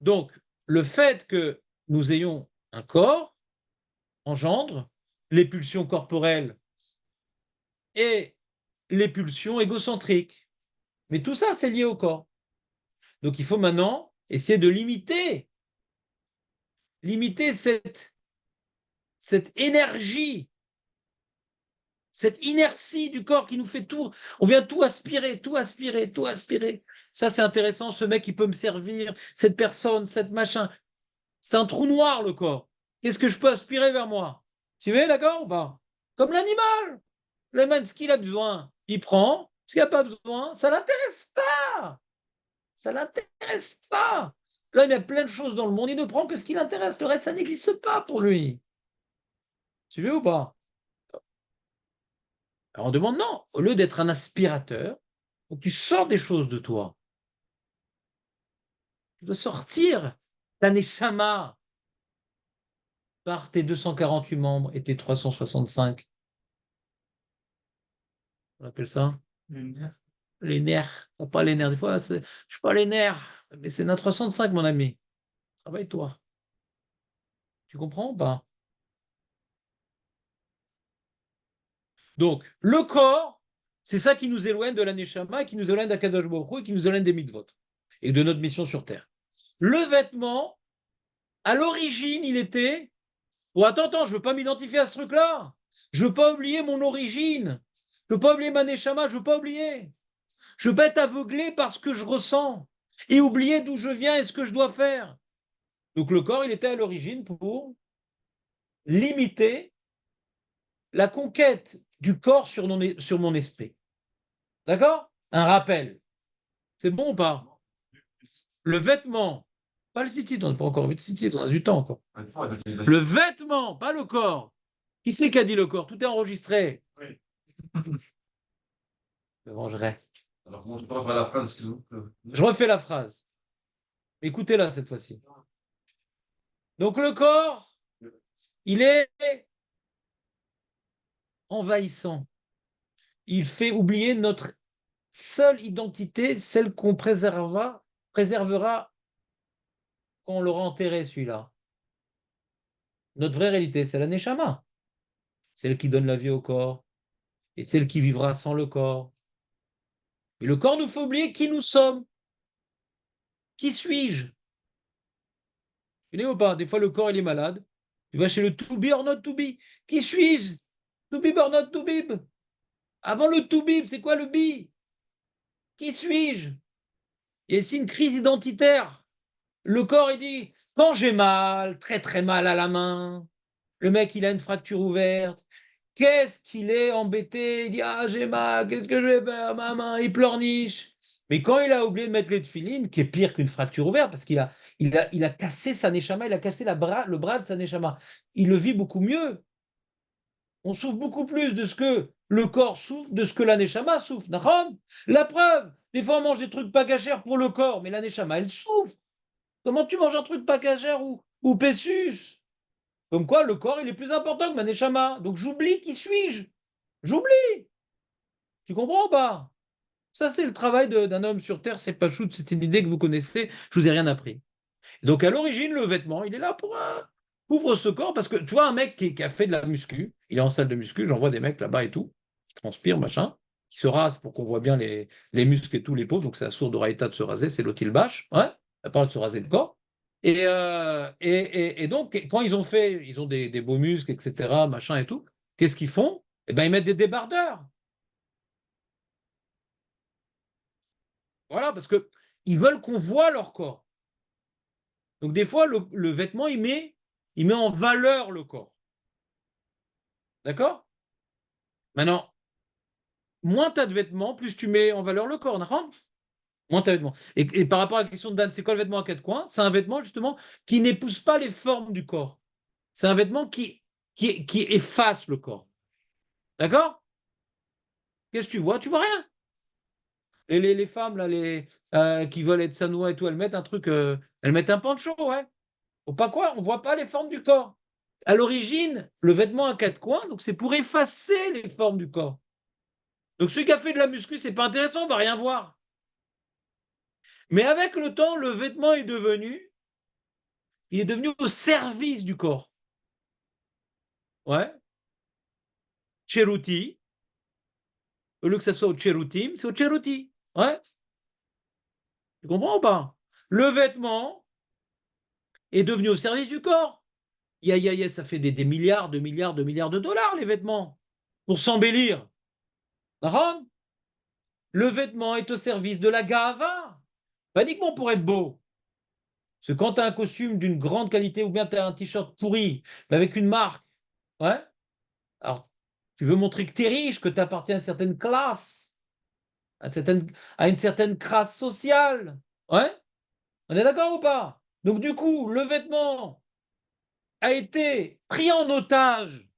Donc, le fait que nous ayons un corps engendre les pulsions corporelles et les pulsions égocentriques. Mais tout ça, c'est lié au corps. Donc il faut maintenant essayer de limiter cette énergie, cette inertie du corps qui nous fait tout. On vient tout aspirer, tout aspirer, tout aspirer. Ça, c'est intéressant. Ce mec, il peut me servir. Cette personne, cette machin. C'est un trou noir, le corps. Qu'est-ce que je peux aspirer vers moi? Tu veux, d'accord ou pas? Comme l'animal. L'animal, ce qu'il a besoin, il prend. Ce qu'il n'a pas besoin, ça ne l'intéresse pas. Ça ne l'intéresse pas. Là, il y a plein de choses dans le monde. Il ne prend que ce qui l'intéresse. Le reste, ça n'existe pas pour lui. Tu veux ou pas? Alors on demande non. Au lieu d'être un aspirateur, tu sors des choses de toi. Tu dois sortir ta neshama par tes 248 membres et tes 365. On appelle ça les nerfs. Pas les nerfs. Des fois, je ne suis pas les nerfs, mais c'est notre 365, mon ami. Travaille-toi. Tu comprends ou pas? Donc, le corps, c'est ça qui nous éloigne de la neshama, qui nous éloigne d'Akadosh Baruch Hu et qui nous éloigne des mitzvot et de notre mission sur Terre. Le vêtement, à l'origine, il était... Oh, attends, je ne veux pas m'identifier à ce truc-là. Je ne veux pas oublier mon origine. Je ne veux pas oublier ma neshama, je ne veux pas oublier. Je ne veux pas être aveuglé par ce que je ressens et oublier d'où je viens et ce que je dois faire. Donc le corps, il était à l'origine pour limiter la conquête du corps sur mon esprit. D'accord? Un rappel. C'est bon ou pas? Le vêtement, pas le site, on n'a pas encore vu le site, on a du temps encore. Le vêtement, pas le corps. Qui c'est qui a dit le corps? Tout est enregistré. Oui. Je me vengerai. Alors, moi, je peux refaire la phrase, excuse-moi. Je refais la phrase. Écoutez-la cette fois-ci. Donc le corps, il est envahissant. Il fait oublier notre seule identité, celle qu'on préservera quand on l'aura enterré, celui-là. Notre vraie réalité, c'est la Neshama. Celle qui donne la vie au corps et celle qui vivra sans le corps. Et le corps nous fait oublier qui nous sommes. Qui suis-je? Vous voyez ou pas? Des fois, le corps, il est malade. Tu vas chez le to be or not to be. Qui suis-je? To be or not to be. Avant le to be, c'est quoi le be? Qui suis-je? Il y a ici une crise identitaire. Le corps, il dit, quand j'ai mal, très très mal à la main, le mec, il a une fracture ouverte, qu'est-ce qu'il est embêté, il dit, ah, j'ai mal, qu'est-ce que je vais faire, ma main, il pleurniche. Mais quand il a oublié de mettre les tefilines, qui est pire qu'une fracture ouverte, parce qu'il a cassé sa neshama, il a cassé le bras de sa neshama, il le vit beaucoup mieux. On souffre beaucoup plus de ce que le corps souffre, de ce que la neshama souffre. La preuve, des fois on mange des trucs pas cachers pour le corps, mais la neshama, elle souffre. Comment tu manges un truc pas cacher ou pessus? Comme quoi, le corps, il est plus important que ma neshama. Donc j'oublie qui suis-je. J'oublie. Tu comprends ou pas? Ça, c'est le travail d'un homme sur Terre. C'est pas shoot, c'est une idée que vous connaissez. Je vous ai rien appris. Donc à l'origine, le vêtement, il est là pour couvre ce corps parce que tu vois un mec qui a fait de la muscu, il est en salle de muscu, j'en vois des mecs là-bas et tout, qui transpirent, machin, qui se rasent pour qu'on voit bien les muscles et tout, les peaux. Donc c'est la sourde Oraïta de se raser, c'est l'autre qui le bâche, ouais, à part de se raser le corps. Et donc, quand ils ont des beaux muscles, etc., machin et tout, qu'est-ce qu'ils font? Eh ben, ils mettent des débardeurs. Voilà, parce que ils veulent qu'on voit leur corps. Donc, des fois, le vêtement, il met en valeur le corps. D'accord? Maintenant, moins tu as de vêtements, plus tu mets en valeur le corps. D'accord? Moins tu as de vêtements. Et par rapport à la question de Dan, c'est quoi le vêtement à quatre coins? C'est un vêtement, justement, qui n'épouse pas les formes du corps. C'est un vêtement qui efface le corps. D'accord? Qu'est-ce que tu vois? Tu vois rien. Et les femmes là, qui veulent être sanois et tout, elles mettent un truc, elles mettent un pancho, ouais. Faut pas quoi? On voit pas les formes du corps. À l'origine, le vêtement à quatre coins, donc c'est pour effacer les formes du corps. Donc celui qui a fait de la muscu, c'est pas intéressant, on va rien voir. Mais avec le temps, le vêtement il est devenu au service du corps. Ouais. Cheruti. Au lieu que ça soit au cherutim, c'est au cheruti. Ouais. Tu comprends ou pas? Le vêtement est devenu au service du corps. Ça fait des milliards, de milliards, de milliards de dollars, les vêtements, pour s'embellir. D'accord? Le vêtement est au service de la gava, pas uniquement pour être beau. Parce que quand tu as un costume d'une grande qualité ou bien tu as un t-shirt pourri, mais avec une marque, ouais, alors tu veux montrer que tu es riche, que tu appartiens à une certaine classe, à une certaine crasse sociale. Ouais? On est d'accord ou pas? Donc du coup, le vêtement a été pris en otage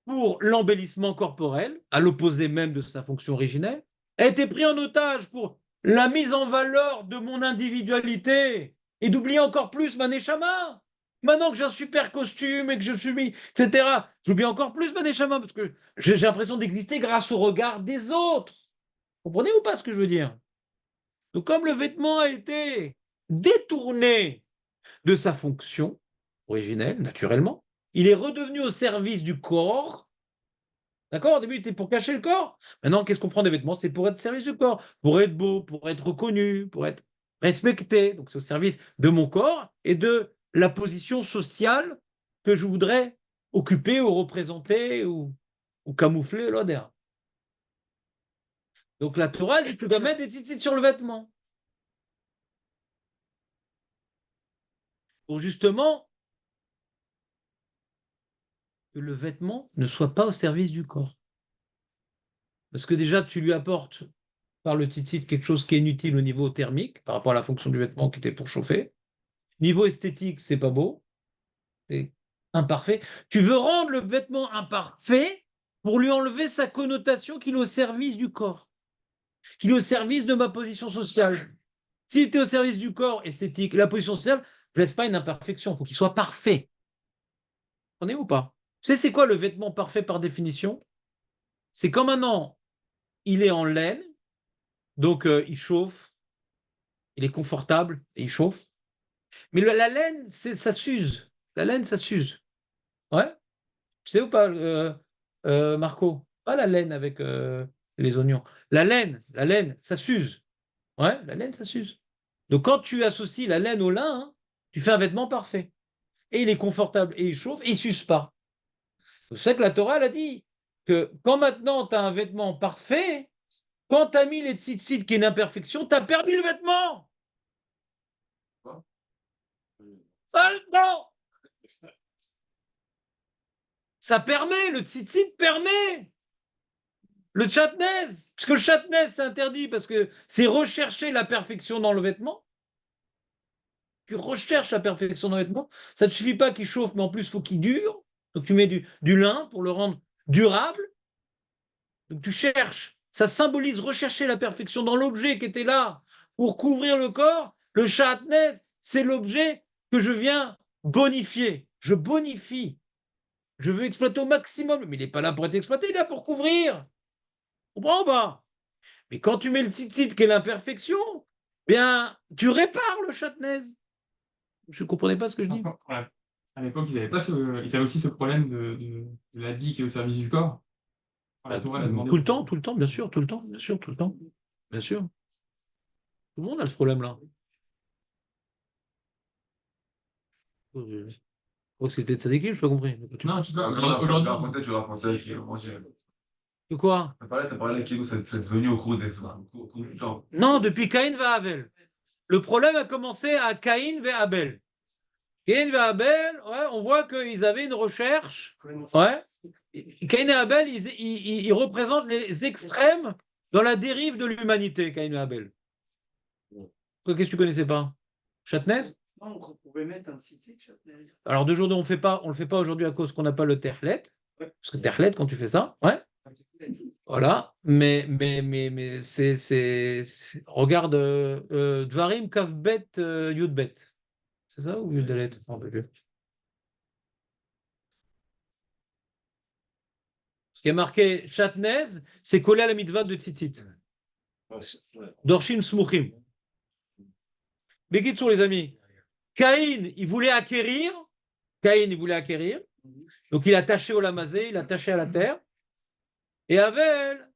pour l'embellissement corporel, à l'opposé même de sa fonction originelle, a été pris en otage pour la mise en valeur de mon individualité et d'oublier encore plus ma neshama. Maintenant que j'ai un super costume et que je suis mis, etc., j'oublie encore plus ma neshama parce que j'ai l'impression d'exister grâce au regard des autres. Vous comprenez ou pas ce que je veux dire? Donc comme le vêtement a été détourné de sa fonction originelle, naturellement, il est redevenu au service du corps. D'accord? Au début, il était pour cacher le corps. Maintenant, qu'est-ce qu'on prend des vêtements? C'est pour être au service du corps, pour être beau, pour être reconnu, pour être respecté. Donc, c'est au service de mon corps et de la position sociale que je voudrais occuper ou représenter ou camoufler l'odeur. Donc, la Torah dit que tu dois mettre des tzitzit sur le vêtement. Pour justement que le vêtement ne soit pas au service du corps. Parce que déjà, tu lui apportes par le tzitzit quelque chose qui est inutile au niveau thermique, par rapport à la fonction du vêtement qui était pour chauffer. Niveau esthétique, c'est pas beau, c'est imparfait. Tu veux rendre le vêtement imparfait pour lui enlever sa connotation qu'il est au service du corps, qu'il est au service de ma position sociale. S'il était au service du corps esthétique, la position sociale ne laisse pas une imperfection, il faut qu'il soit parfait. Vous comprenez ou pas? Vous savez, c'est quoi le vêtement parfait par définition? C'est quand maintenant, il est en laine, donc il chauffe, il est confortable et il chauffe. Mais la laine, ça s'use. La laine, ça s'use. Ouais? Tu sais ou pas, Marco? Pas la laine avec les oignons. La laine, ça s'use. Ouais, la laine, ça s'use. Donc quand tu associes la laine au lin, hein, tu fais un vêtement parfait. Et il est confortable et il chauffe et il ne s'use pas. C'est pour ça que la Torah, elle a dit que quand maintenant tu as un vêtement parfait, quand tu as mis les tzitzit qui est une imperfection, tu as perdu le vêtement. Quoi? Ah, non! Ça permet, le tzitzit permet. Le chatnez, parce que le chatnez, c'est interdit, parce que c'est rechercher la perfection dans le vêtement. Tu recherches la perfection dans le vêtement. Ça ne suffit pas qu'il chauffe, mais en plus, il faut qu'il dure. Donc tu mets du lin pour le rendre durable. Donc tu cherches. Ça symbolise rechercher la perfection dans l'objet qui était là pour couvrir le corps. Le chatnez, c'est l'objet que je viens bonifier. Je bonifie. Je veux exploiter au maximum. Mais il n'est pas là pour être exploité, il est là pour couvrir. Comprends pas? Mais quand tu mets le tzitzit qui est l'imperfection, bien, tu répares le chatnez. Je ne comprenais pas ce que je dis. Voilà. À l'époque, ils avaient aussi ce problème de l'habit qui est au service du corps. Enfin, la Torah l'a demandé. Tout le temps, bien sûr, tout le temps, bien sûr, tout le temps. Bien sûr. Tout le monde a ce problème-là. Je crois que c'était tzadikim, je n'ai pas compris. Non, tu vois, Aujourd'hui, aujourd'hui, tu racontais que moi, De quoi? t'as parlé que c'est devenu au cours au cours du temps. Non, depuis Caïn va Abel. Le problème a commencé à Caïn vers Abel. Caïn vers Abel, ouais, on voit qu'ils avaient une recherche. Ouais. Caïn et Abel, ils représentent les extrêmes dans la dérive de l'humanité, Caïn et Abel. Qu'est-ce que tu connaissais pas? Chatnez? Non, on pouvait mettre un tzitzit. Alors d'aujourd'hui, on le fait pas aujourd'hui à cause qu'on n'a pas le terlet. Parce que terlet, quand tu fais ça, ouais. Voilà. Mais regarde, Dvarim Kavbet Yudbet. C'est ça ou Yudalet? Je m'en rappelle plus. Ce qui est marqué Chatnez, c'est collé à la mitzvah de Tzitzit. Dorshim Smuchim. Bekitsour, les amis. Caïn, il voulait acquérir. Donc il a taché au lamazé, il a taché à la terre. Et Avel,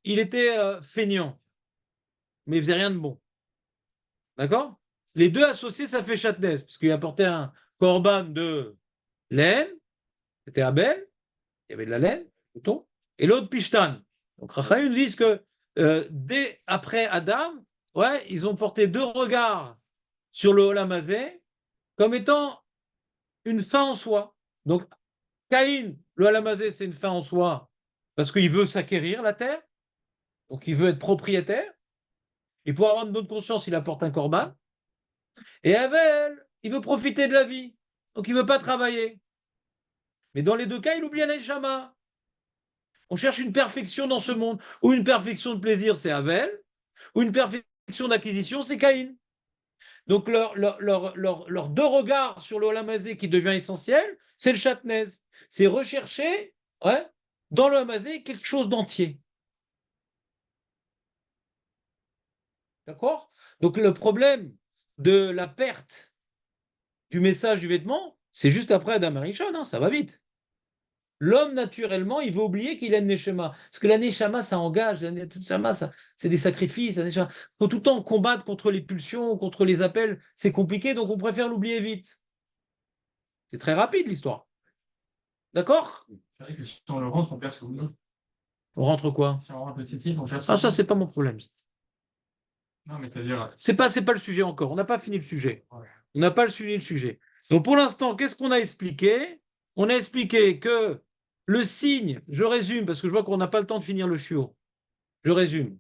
il était feignant. Mais il faisait rien de bon. D'accord? Les deux associés, ça fait Chatnez, parce qu'il apportait un korban de laine, c'était Abel, il y avait de la laine, mouton, et l'autre Pishtan. Donc Rachaïm nous disent que dès après Adam, ouais, ils ont porté deux regards sur le Olamazé comme étant une fin en soi. Donc Caïn, le Olamazé, c'est une fin en soi parce qu'il veut s'acquérir la terre, donc il veut être propriétaire, et pour avoir une bonne conscience, il apporte un korban. Et Abel, il veut profiter de la vie, donc il ne veut pas travailler. Mais dans les deux cas, il oublie Neshama. On cherche une perfection dans ce monde, ou une perfection de plaisir, c'est Abel, ou une perfection d'acquisition, c'est Caïn. Donc leurs deux regards sur le Olamazé qui devient essentiel, c'est le chatnez. C'est rechercher, ouais, dans le Olamazé quelque chose d'entier. D'accord? Donc le problème de la perte du message du vêtement, c'est juste après Adam Arishon, hein, ça va vite. L'homme, naturellement, il veut oublier qu'il a une neshama. Parce que la neshama, ça engage. La neshama, c'est des sacrifices. Il faut tout le temps combattre contre les pulsions, contre les appels. C'est compliqué, donc on préfère l'oublier vite. C'est très rapide, l'histoire. D'accord? c'est vrai que si on le rentre, on perd ce que vous dites. On rentre quoi? Si on rentre le Tzitzit, on perd ce que Ah, vous ça, dites. c'est pas mon problème. Non, mais c'est-à-dire. C'est pas le sujet encore. On n'a pas fini le sujet. Ouais. On n'a pas fini le sujet. Donc, pour l'instant, qu'est-ce qu'on a expliqué? On a expliqué que le signe, je résume, parce que je vois qu'on n'a pas le temps de finir le chiot. Je résume.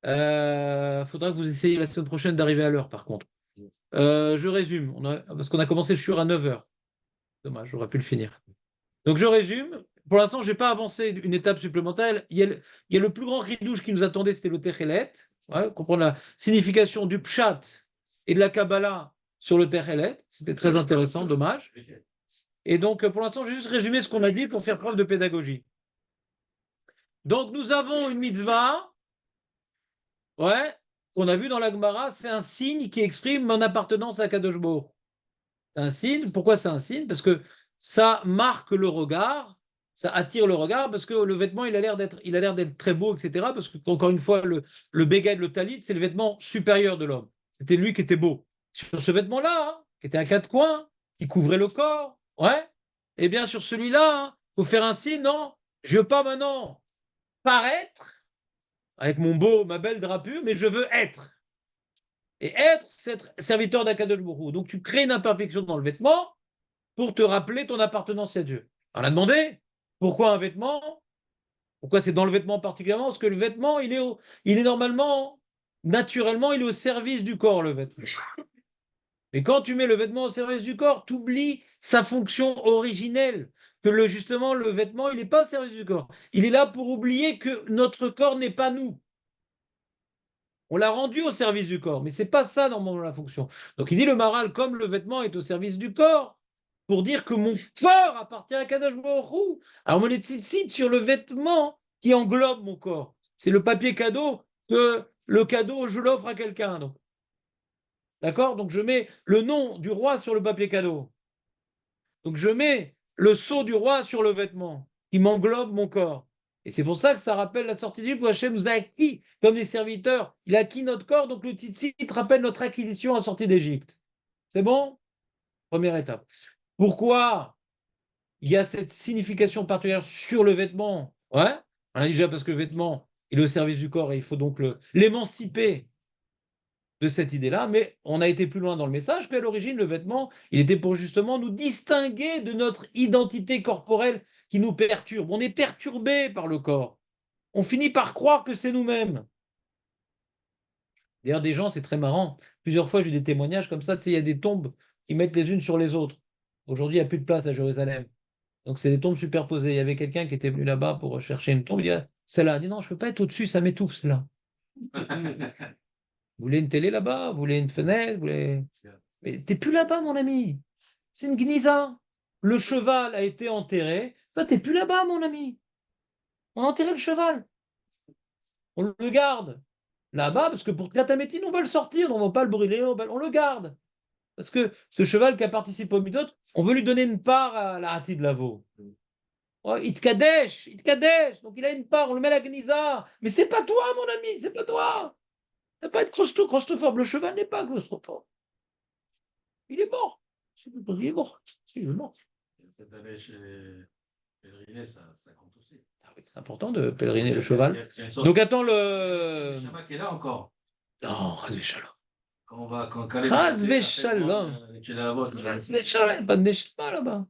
Faudra que vous essayiez la semaine prochaine d'arriver à l'heure, par contre. Je résume, parce qu'on a commencé le shiur à 9h. Dommage, j'aurais pu le finir. Donc je résume. pour l'instant, je n'ai pas avancé une étape supplémentaire. Il y a le plus grand ridouche qui nous attendait, c'était le Techelet. Ouais, comprendre la signification du Pshat et de la Kabbalah sur le Techelet. C'était très intéressant, dommage. Et donc, pour l'instant, je vais juste résumer ce qu'on a dit pour faire preuve de pédagogie. Donc, nous avons une mitzvah, ouais, qu'on a vu dans la Gemara, c'est un signe qui exprime mon appartenance à Kadosh Baruch. C'est un signe. Pourquoi c'est un signe? Parce que ça marque le regard, ça attire le regard, parce que le vêtement, il a l'air d'être très beau, etc. Parce que, encore une fois, le beged, le talit, c'est le vêtement supérieur de l'homme. C'était lui qui était beau. Sur ce vêtement-là, hein, qui était à quatre coins, qui couvrait le corps, ouais, et bien sur celui-là, il faut faire un signe, non? Je ne veux pas maintenant paraître avec ma belle drapure, mais je veux être. Et être, c'est être serviteur d'Akadosh Baruch Hu. Donc tu crées une imperfection dans le vêtement pour te rappeler ton appartenance à Dieu. On a demandé pourquoi un vêtement, pourquoi c'est dans le vêtement particulièrement, parce que le vêtement, il est normalement, naturellement, il est au service du corps, le vêtement. Mais quand tu mets le vêtement au service du corps, tu oublies sa fonction originelle, que justement, le vêtement, il n'est pas au service du corps. Il est là pour oublier que notre corps n'est pas nous. On l'a rendu au service du corps, mais c'est pas ça normalement la fonction. Donc il dit le Maral, comme le vêtement est au service du corps, pour dire que mon corps appartient à Kadosh Baruch Hu. Alors on me cite sur le vêtement qui englobe mon corps. C'est le papier cadeau que le cadeau, je l'offre à quelqu'un. D'accord? Donc je mets le nom du roi sur le papier cadeau. Donc je mets le sceau du roi sur le vêtement qui m'englobe mon corps. Et c'est pour ça que ça rappelle la sortie d'Égypte où Hachem nous a acquis comme des serviteurs. Il a acquis notre corps, donc le tzitzit rappelle notre acquisition en sortie d'Égypte. C'est bon? Première étape. Pourquoi il y a cette signification particulière sur le vêtement? Ouais, on a dit déjà parce que le vêtement il est au service du corps et il faut donc l'émanciper de cette idée-là, mais on a été plus loin dans le message qu'à l'origine, le vêtement, il était pour justement nous distinguer de notre identité corporelle qui nous perturbe. On est perturbé par le corps. On finit par croire que c'est nous-mêmes. D'ailleurs, des gens, c'est très marrant. Plusieurs fois, j'ai eu des témoignages comme ça. Tu sais, il y a des tombes qui mettent les unes sur les autres. Aujourd'hui, il n'y a plus de place à Jérusalem. Donc, c'est des tombes superposées. Il y avait quelqu'un qui était venu là-bas pour chercher une tombe. Il dit, ah, celle-là. Il dit, non, je ne peux pas être au-dessus, ça m'étouffe, celle-là. Vous voulez une télé là-bas? Vous voulez une fenêtre? Vous voulez... Mais t'es plus là-bas, mon ami. C'est une gnisa. Le cheval a été enterré. Toi, t'es plus là-bas, mon ami. On a enterré le cheval. On le garde là-bas parce que pour Klatamétine, on va le sortir. On ne va pas le brûler. On le garde. Parce que ce cheval qui a participé au mitzvot, on veut lui donner une part à la hati de la veau. Oh, Itkadesh. Donc il a une part. On le met à la gnisa. Mais c'est pas toi, mon ami. C'est pas toi. Ça pas être claustrophobe. Le cheval n'est pas claustrophobe. Il est mort. Il est mort. Il est mort. Cette année chez Pèlerinet, ça compte aussi. Ah oui, c'est important de pèleriner le cheval. Il y a une sorte Donc attends de le. Shabbat qui est là encore. Non, Chas Shalom. Quand on va, quand Chas Shalom. qui est là bas Chas Shalom. Pas de Neshama là-bas.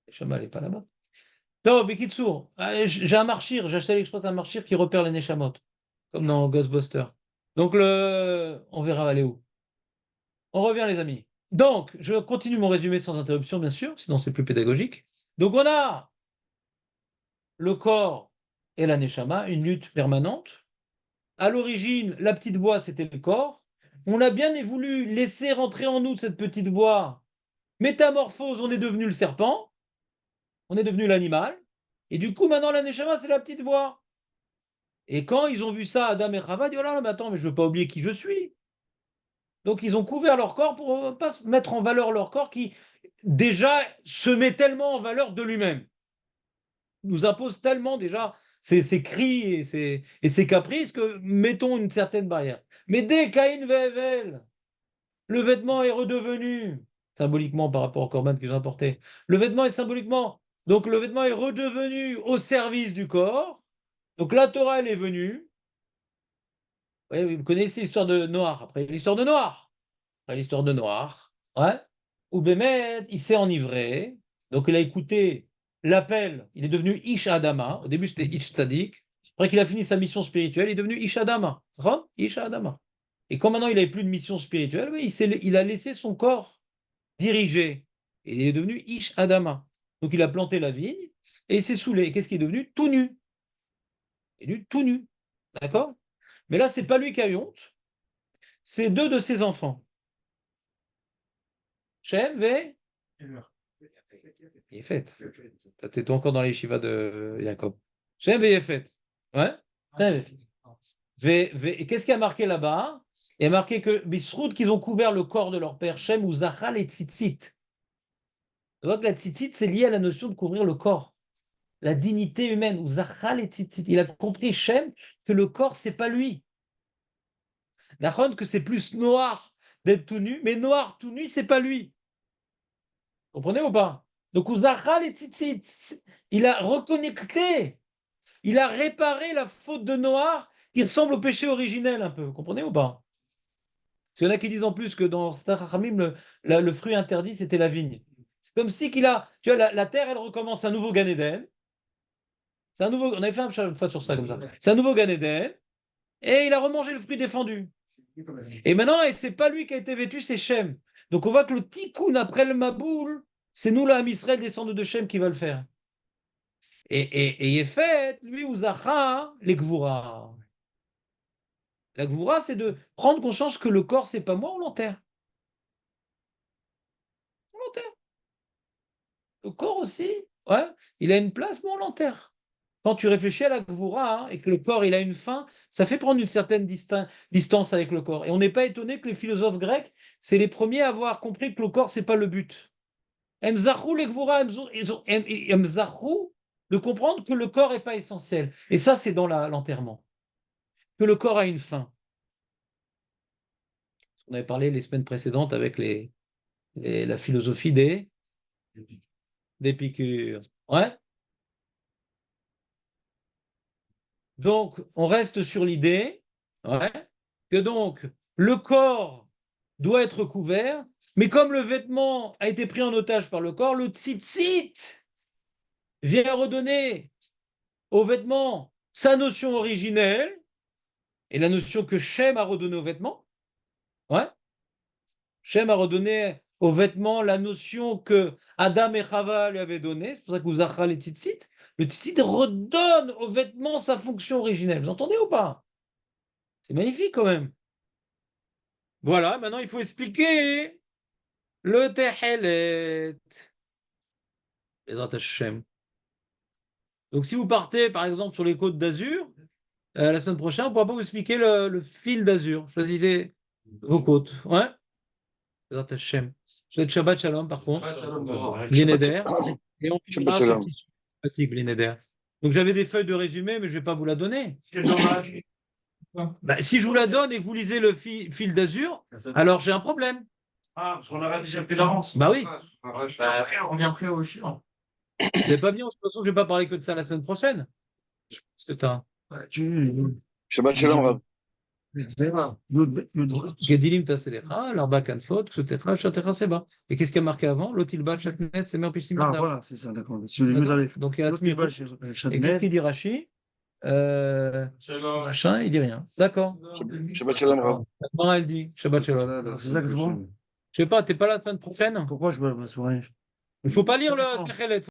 Neshama, elle n'est pas là-bas. Non, Bekitsour, j'ai un marchir, j'ai acheté à l'Express un marchir qui repère les Neshamot, comme dans Ghostbusters. Donc on verra aller où. On revient les amis. Donc, je continue mon résumé sans interruption, bien sûr, sinon c'est plus pédagogique. Donc on a le corps et la neshama, une lutte permanente. À l'origine, la petite voix, c'était le corps. On a bien voulu laisser rentrer en nous cette petite voix. Métamorphose, on est devenu le serpent, on est devenu l'animal. Et du coup, maintenant, la neshama, c'est la petite voix. Et quand ils ont vu ça, Adam et Chava disent, oh là là, mais attends, mais je ne veux pas oublier qui je suis. Donc, ils ont couvert leur corps pour ne pas mettre en valeur leur corps qui, déjà, se met tellement en valeur de lui-même. Nous impose tellement déjà ses cris et ses caprices que mettons une certaine barrière. Mais dès Caïn Vevel, le vêtement est redevenu, symboliquement par rapport au corban qu'ils ont apporté, le vêtement est symboliquement, donc le vêtement est redevenu au service du corps. Donc la Torah, elle est venue. Vous connaissez l'histoire de Noir, après l'histoire de Noir. Après l'histoire de Noir, ouais. Où Bémet, il s'est enivré, donc il a écouté l'appel, il est devenu Ish Adama. Au début, c'était Ish Tzadik. Après qu'il a fini sa mission spirituelle, il est devenu Ish Adama. Ish Adama. Et quand maintenant il n'avait plus de mission spirituelle, il a laissé son corps diriger. Et il est devenu Ish Adama. Donc il a planté la vigne, et il s'est saoulé. Et qu'est-ce qu'il est devenu? Tout nu. Il est devenu tout nu. D'accord? Mais là, c'est pas lui qui a eu honte, c'est deux de ses enfants. Shem et Yefet. T'es encore dans les shivas de Jacob. Shem et Yefet. Ouais? Shem et Yefet. Et qu'est-ce qui a marqué là-bas? Il y a marqué que Bisroud, qu'ils ont couvert le corps de leur père Shem ou Zachal et Tzitzit. On voit que la Tzitzit, c'est lié à la notion de couvrir le corps. La dignité humaine, ou Zachal et Tzitzit. Il a compris, Shem, que le corps, c'est pas lui. Nachon, que c'est plus noir d'être tout nu, mais noir tout nu, c'est pas lui. Comprenez ou pas? Donc, Uzachal et Tzitzit, il a reconnecté, il a réparé la faute de noir qui ressemble au péché originel un peu. Vous comprenez ou pas? Il y en a qui disent en plus que dans Starachamim, le fruit interdit, c'était la vigne. C'est comme si qu'il a, tu vois, la terre, elle recommence un nouveau Gan Eden. C'est un nouveau, on avait fait une fois sur ça comme ça. C'est un nouveau Gan Eden, et il a remangé le fruit défendu. Et maintenant, et c'est pas lui qui a été vêtu, c'est Shem. Donc on voit que le tikkun après le Maboul, c'est nous, là, Am Israël, descendants de Shem, qui va le faire. Et Yefet, lui, Uzacha, les Gvura. La Gvura, c'est de prendre conscience que le corps, c'est pas moi, on l'enterre. On l'enterre. Le corps aussi, ouais, il a une place, mais on l'enterre. Quand tu réfléchis à la Gvura, et que le corps, il a une fin, ça fait prendre une certaine distance avec le corps. Et on n'est pas étonné que les philosophes grecs, c'est les premiers à avoir compris que le corps, c'est pas le but. Emzachou les Gvura, Emzachou de comprendre que le corps n'est pas essentiel. Et ça, c'est dans l'enterrement. Que le corps a une fin. On avait parlé les semaines précédentes avec la philosophie d'Épicure. Ouais. Donc, on reste sur l'idée, ouais, que donc le corps doit être couvert, mais comme le vêtement a été pris en otage par le corps, le tzitzit vient redonner au vêtement sa notion originelle et la notion que Shem a redonnée au vêtement. Ouais. Shem a redonné au vêtement la notion que Adam et Chava lui avaient donnée. C'est pour ça que vous avez les tzitzit. Le tzitzit redonne au vêtement sa fonction originelle. Vous entendez ou pas? C'est magnifique quand même. Voilà, maintenant il faut expliquer le Tehelet. Bezrat Hashem. Donc si vous partez par exemple sur les côtes d'Azur, la semaine prochaine, on ne pourra pas vous expliquer le fil d'Azur. Choisissez vos côtes. Ouais. Bezrat Hashem. Je souhaite Shabbat Shalom par contre. Blineder. Et on finira sur le petit fatigue Blineder. Donc j'avais des feuilles de résumé, mais je ne vais pas vous la donner. Quel dommage. Bah, si je vous la donne et que vous lisez le fil d'Azur, alors j'ai un problème. Ah, parce qu'on aurait déjà pris l'avance. Bah oui. Bah, on vient prêt au chiffre. Vous n'avez pas bien, de toute façon, je ne vais pas parler que de ça la semaine prochaine. C'est un. Shabbat Shalom, Rav. Gedilim taselecha, l'arba kanfot, ksutecha, shatecha seba. Et qu'est-ce qui a marqué avant? L'otilba, chatnet, c'est mer pishtim. Ah, voilà, c'est ça, d'accord. Donc il y a Atmirut. Et qu'est-ce qu'il dit Rashi? Machin, il dit rien. D'accord. Shabbat Shalom, Rav. Maintenant, elle dit Shabbat Shalom. C'est ça que je vois. Je sais pas, t'es pas là la semaine prochaine? Pourquoi je vois ma soirée? Il faut pas lire le Techelet.